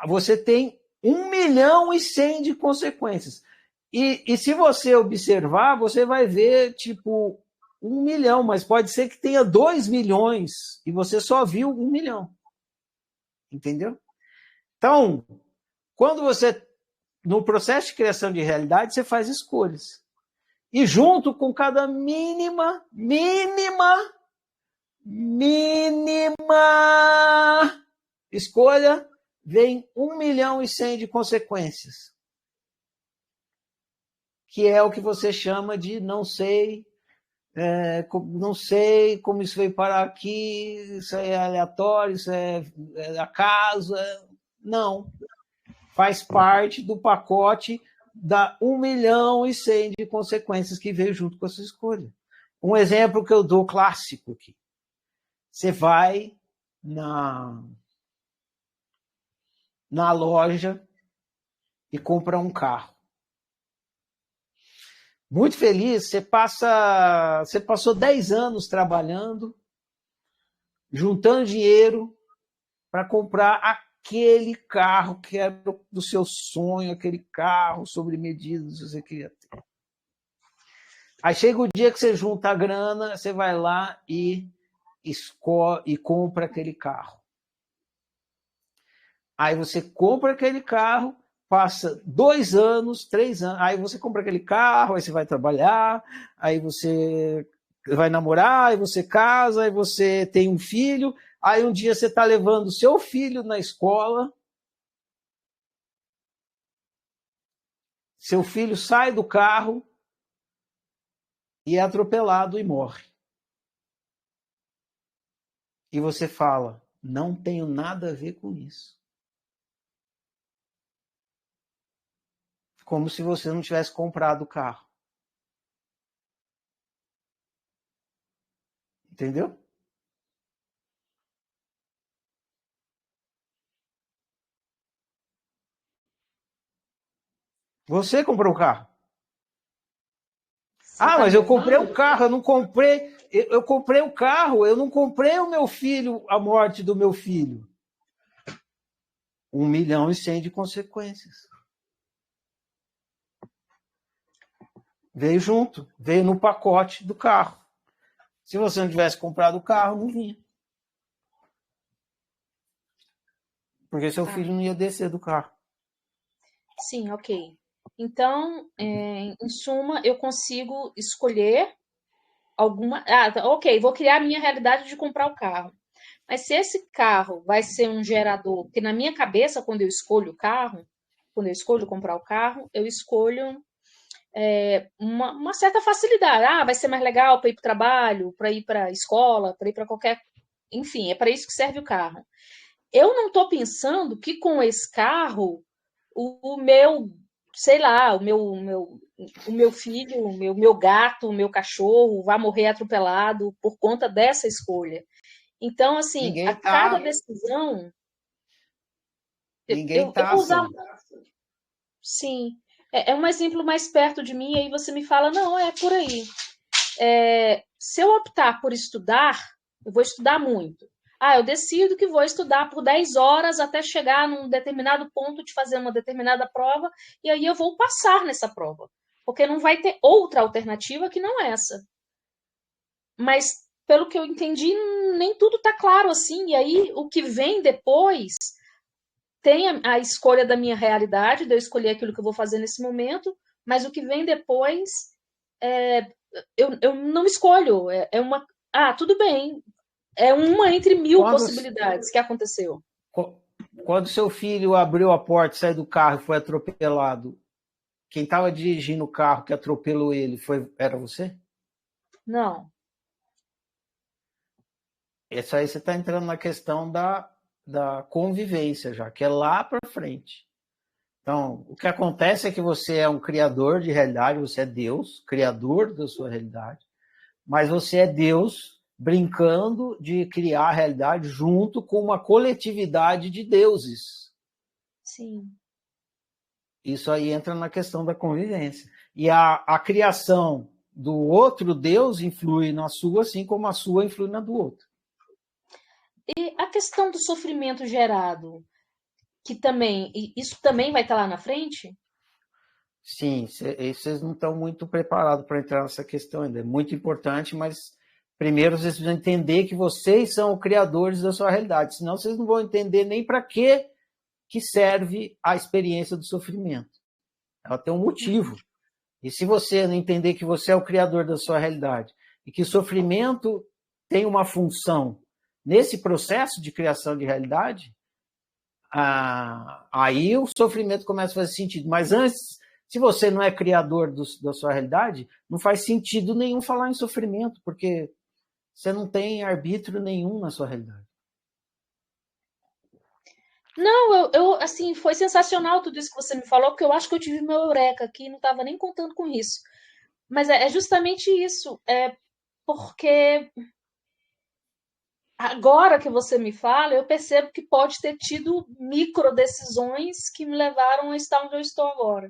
Speaker 1: você tem 1.100.000 de consequências. E se você observar, você vai ver, tipo, 1 milhão, mas pode ser que tenha 2 milhões e você só viu 1 milhão. Entendeu? Então, quando você, no processo de criação de realidade, você faz escolhas. E junto com cada mínima escolha, vem 1 milhão e 100 de consequências. Que é o que você chama de não sei como isso veio parar aqui, isso é aleatório, isso é acaso. Não. Faz parte do pacote da 1 milhão e 100 de consequências que veio junto com essa escolha. Um exemplo que eu dou clássico aqui. Você vai na loja e compra um carro. Muito feliz, você passou 10 anos trabalhando, juntando dinheiro para comprar aquele carro que era do seu sonho, aquele carro sobre medida que você queria ter. Aí chega o dia que você junta a grana, você vai lá e compra aquele carro. Aí você compra aquele carro, passa 2 anos, 3 anos, aí você compra aquele carro, aí você vai trabalhar, aí você vai namorar, aí você casa, aí você tem um filho, aí um dia você está levando o seu filho na escola, seu filho sai do carro e é atropelado e morre. E você fala, não tenho nada a ver com isso. Como se você não tivesse comprado o carro. Entendeu? Você comprou o carro. Mas eu comprei o carro, eu não comprei. Eu comprei o carro, eu não comprei o meu filho, a morte do meu filho. 1 milhão e 100 de consequências. Veio junto, veio no pacote do carro. Se você não tivesse comprado o carro, não vinha. Porque seu filho não ia descer do carro.
Speaker 4: Sim, ok. Então, em suma, eu consigo escolher alguma. Ok, vou criar a minha realidade de comprar o carro. Mas se esse carro vai ser um gerador, porque na minha cabeça, quando eu escolho o carro, quando eu escolho comprar o carro, eu escolho uma certa facilidade. Vai ser mais legal para ir para o trabalho, para ir para a escola, para ir para qualquer. Enfim, é para isso que serve o carro. Eu não estou pensando que com esse carro o meu, sei lá, o meu filho, o meu gato, o meu cachorro vai morrer atropelado por conta dessa escolha. Então, assim, a cada decisão.
Speaker 1: Ninguém está assim.
Speaker 4: Sim. É um exemplo mais perto de mim, e aí você me fala, não, é por aí. Se eu optar por estudar, eu vou estudar muito. Eu decido que vou estudar por 10 horas até chegar num determinado ponto de fazer uma determinada prova, e aí eu vou passar nessa prova. Porque não vai ter outra alternativa que não essa. Mas, pelo que eu entendi, nem tudo está claro assim. E aí, o que vem depois tem a escolha da minha realidade, de eu escolher aquilo que eu vou fazer nesse momento, mas o que vem depois, eu não escolho. Tudo bem. É uma entre 1000 possibilidades que aconteceu.
Speaker 1: Quando seu filho abriu a porta, saiu do carro e foi atropelado, quem estava dirigindo o carro que atropelou ele era você?
Speaker 4: Não.
Speaker 1: Isso aí você está entrando na questão da convivência já, que é lá para frente. Então, o que acontece é que você é um criador de realidade, você é Deus, criador da sua realidade, mas você é Deus brincando de criar a realidade junto com uma coletividade de deuses.
Speaker 4: Sim.
Speaker 1: Isso aí entra na questão da convivência. E a criação do outro Deus influi na sua, assim como a sua influi na do outro.
Speaker 4: E a questão do sofrimento gerado, isso também vai estar lá na frente?
Speaker 1: Sim, vocês não estão muito preparados para entrar nessa questão ainda. É muito importante, mas primeiro vocês precisam entender que vocês são os criadores da sua realidade, senão vocês não vão entender nem para que serve a experiência do sofrimento. Ela tem um motivo. E se você não entender que você é o criador da sua realidade e que o sofrimento tem uma função nesse processo de criação de realidade, aí o sofrimento começa a fazer sentido. Mas antes, se você não é criador da sua realidade, não faz sentido nenhum falar em sofrimento, porque você não tem arbítrio nenhum na sua realidade.
Speaker 4: Não, assim, foi sensacional tudo isso que você me falou, porque eu acho que eu tive meu eureka aqui e não estava nem contando com isso. Mas é justamente isso. É porque agora que você me fala, eu percebo que pode ter tido micro decisões que me levaram a estar onde eu estou agora.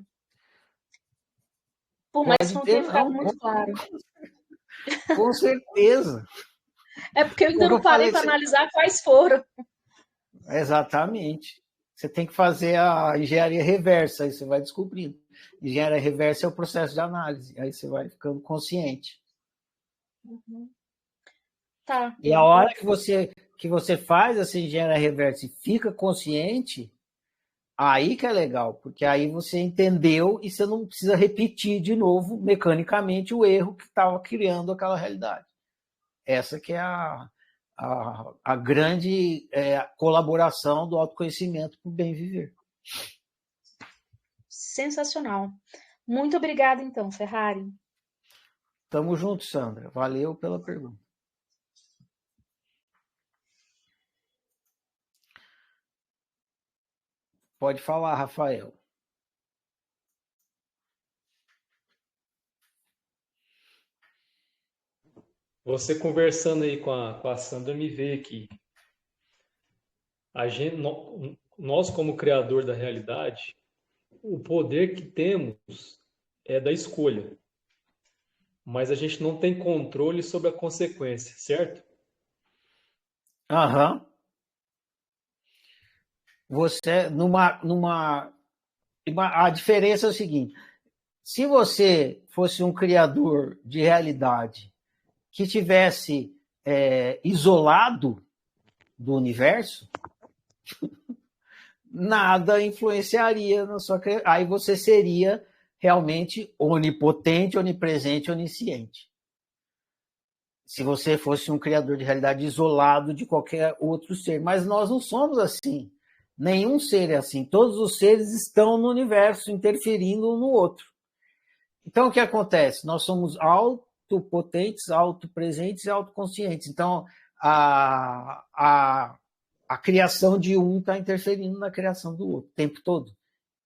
Speaker 4: Por mais que não tenha ficado muito claro.
Speaker 1: Com certeza.
Speaker 4: É porque eu ainda não parei para analisar quais foram.
Speaker 1: Exatamente. Você tem que fazer a engenharia reversa, aí você vai descobrindo. Engenharia reversa é o processo de análise, aí você vai ficando consciente.
Speaker 4: Uhum. Tá.
Speaker 1: E a hora que você faz essa engenharia reversa e fica consciente, aí que é legal, porque aí você entendeu e você não precisa repetir de novo, mecanicamente, o erro que estava criando aquela realidade. Essa que é a grande colaboração do autoconhecimento para o bem viver.
Speaker 4: Sensacional. Muito obrigada, então, Ferrari.
Speaker 1: Tamo junto, Sandra. Valeu pela pergunta. Pode falar, Rafael.
Speaker 3: Você conversando aí com a Sandra me veio aqui. Nós, como criador da realidade, o poder que temos é da escolha. Mas a gente não tem controle sobre a consequência, certo?
Speaker 1: Aham. Você, a diferença é o seguinte: se você fosse um criador de realidade que tivesse isolado do universo, nada influenciaria na sua criação. Aí você seria realmente onipotente, onipresente, onisciente. Se você fosse um criador de realidade isolado de qualquer outro ser. Mas nós não somos assim. Nenhum ser é assim. Todos os seres estão no universo, interferindo um no outro. Então, o que acontece? Nós somos autopotentes, autopresentes e autoconscientes. Então, a criação de um está interferindo na criação do outro o tempo todo.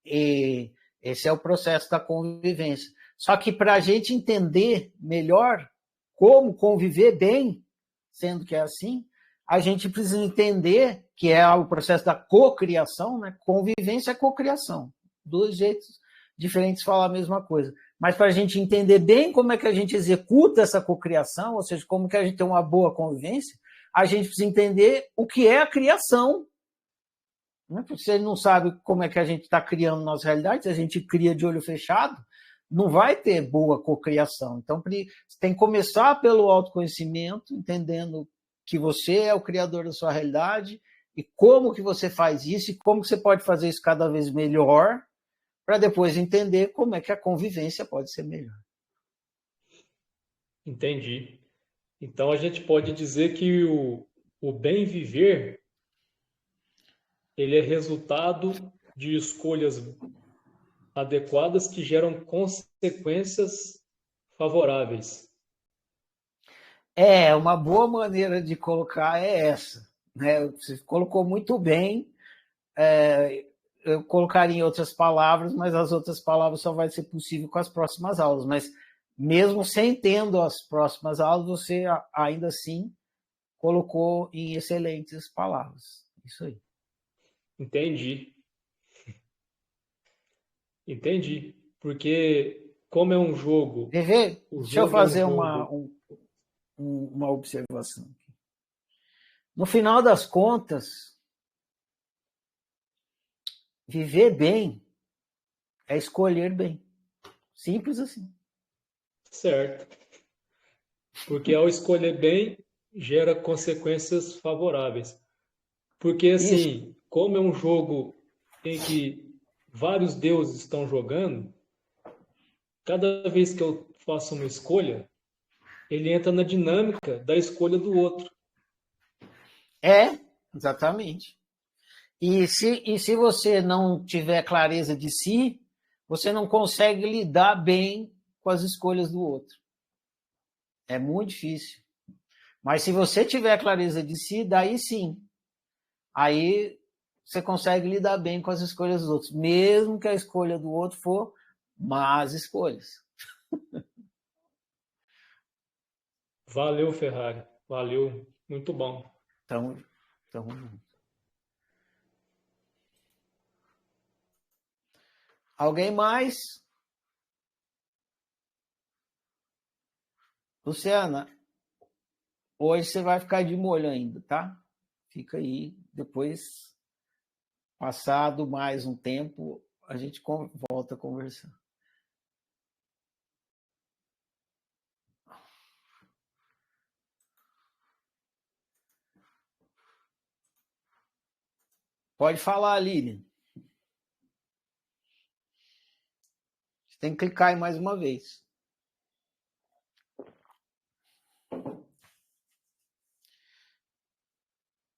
Speaker 1: E esse é o processo da convivência. Só que para a gente entender melhor como conviver bem, sendo que é assim, a gente precisa entender que é o processo da cocriação, né? Convivência é cocriação. Dois jeitos diferentes de falar a mesma coisa. Mas para a gente entender bem como é que a gente executa essa cocriação, ou seja, como que a gente tem uma boa convivência, a gente precisa entender o que é a criação. Porque se ele não sabe como é que a gente está criando nossa realidade, se a gente cria de olho fechado, não vai ter boa cocriação. Então, você tem que começar pelo autoconhecimento, entendendo que você é o criador da sua realidade e como que você faz isso e como que você pode fazer isso cada vez melhor, para depois entender como é que a convivência pode ser melhor.
Speaker 3: Entendi. Então, a gente pode dizer que o bem viver ele é resultado de escolhas adequadas que geram consequências favoráveis.
Speaker 1: Uma boa maneira de colocar é essa. Né? Você colocou muito bem. Eu colocaria em outras palavras, mas as outras palavras só vai ser possível com as próximas aulas. Mas mesmo sem tendo as próximas aulas, você ainda assim colocou em excelentes palavras. Isso aí.
Speaker 3: Entendi. Porque como é um jogo...
Speaker 1: Deixa eu fazer uma observação aqui. No final das contas, viver bem é escolher bem. Simples assim.
Speaker 3: Certo. Porque ao escolher bem, gera consequências favoráveis. Porque,
Speaker 1: Isso.
Speaker 3: assim, como é um jogo em que vários deuses estão jogando, cada vez que eu faço uma escolha, ele entra na dinâmica da escolha do outro.
Speaker 1: Exatamente. E se você não tiver clareza de si, você não consegue lidar bem com as escolhas do outro. É muito difícil. Mas se você tiver clareza de si, daí sim. Aí você consegue lidar bem com as escolhas dos outros, mesmo que a escolha do outro for más escolhas.
Speaker 3: Valeu, Ferrari. Valeu. Muito bom.
Speaker 1: Então, alguém mais? Luciana, hoje você vai ficar de molho ainda, tá? Fica aí, depois, passado mais um tempo, a gente volta a conversar. Pode falar, Lilian. Você tem que clicar aí mais uma vez.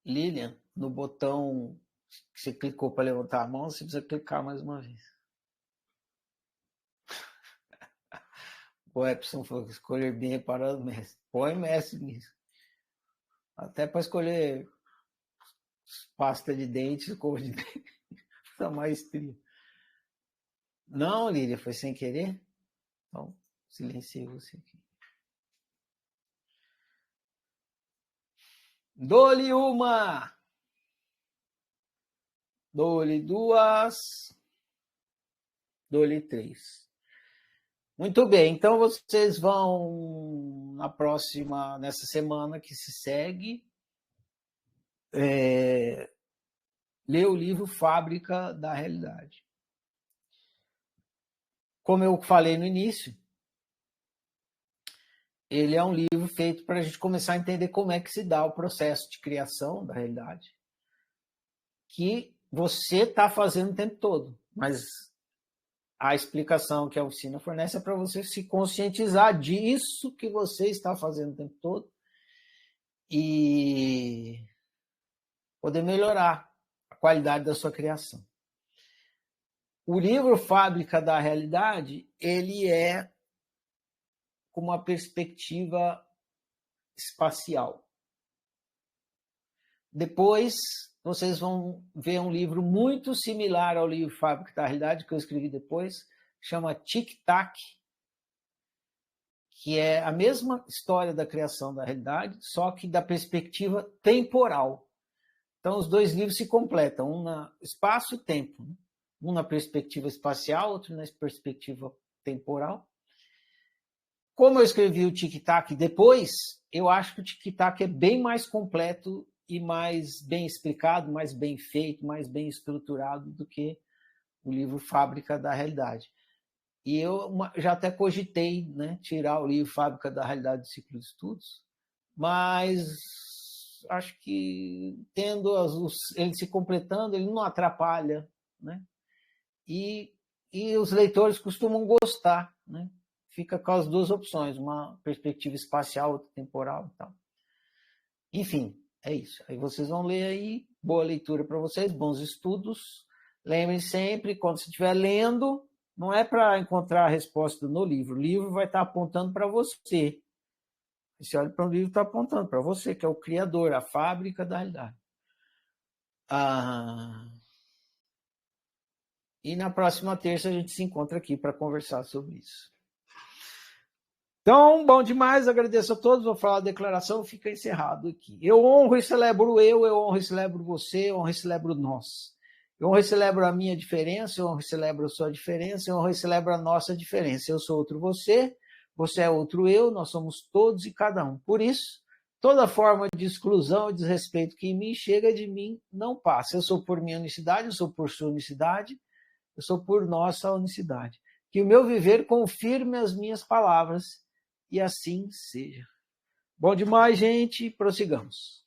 Speaker 1: Lilian, no botão que você clicou para levantar a mão, você precisa clicar mais uma vez. O Epson falou que escolher bem é para o mestre. Põe mestre nisso. Até para escolher pasta de dente, escova de dente, da maestria. Não, Lília, foi sem querer? Então, silenciei você aqui. Dou-lhe uma. Dou-lhe duas. Dou-lhe três. Muito bem, então vocês vão nessa semana que se segue, ler o livro Fábrica da Realidade. Como eu falei no início, ele é um livro feito para a gente começar a entender como é que se dá o processo de criação da realidade, que você está fazendo o tempo todo, mas a explicação que a oficina fornece é para você se conscientizar disso que você está fazendo o tempo todo e poder melhorar a qualidade da sua criação. O livro Fábrica da Realidade, ele é com uma perspectiva espacial. Depois, vocês vão ver um livro muito similar ao livro Fábrica da Realidade, que eu escrevi depois, chama Tic Tac, que é a mesma história da criação da realidade, só que da perspectiva temporal. Então, os dois livros se completam, um na espaço e tempo. Um na perspectiva espacial, outro na perspectiva temporal. Como eu escrevi o Tic Tac depois, eu acho que o Tic Tac é bem mais completo e mais bem explicado, mais bem feito, mais bem estruturado do que o livro Fábrica da Realidade. E eu já até cogitei, né, tirar o livro Fábrica da Realidade do ciclo de estudos, mas acho que tendo ele se completando, ele não atrapalha, né? E os leitores costumam gostar, né? Fica com as duas opções, uma perspectiva espacial, outra temporal e tal. Enfim, é isso. Aí vocês vão ler aí, boa leitura para vocês, bons estudos. Lembrem sempre, quando você estiver lendo, não é para encontrar a resposta no livro. O livro vai estar apontando para você. Você olha para o livro, está apontando para você, que é o criador, a fábrica da realidade. E na próxima terça a gente se encontra aqui para conversar sobre isso. Então, bom demais, agradeço a todos, vou falar a declaração, fica encerrado aqui. Eu honro e celebro eu honro e celebro você, eu honro e celebro nós. Eu honro e celebro a minha diferença, eu honro e celebro a sua diferença, eu honro e celebro a nossa diferença. Eu sou outro você, você é outro eu, nós somos todos e cada um. Por isso, toda forma de exclusão e desrespeito que em mim chega de mim não passa. Eu sou por minha unicidade, eu sou por sua unicidade, eu sou por nossa unicidade. que o meu viver confirme as minhas palavras, e assim seja. Bom demais, gente. Prossigamos.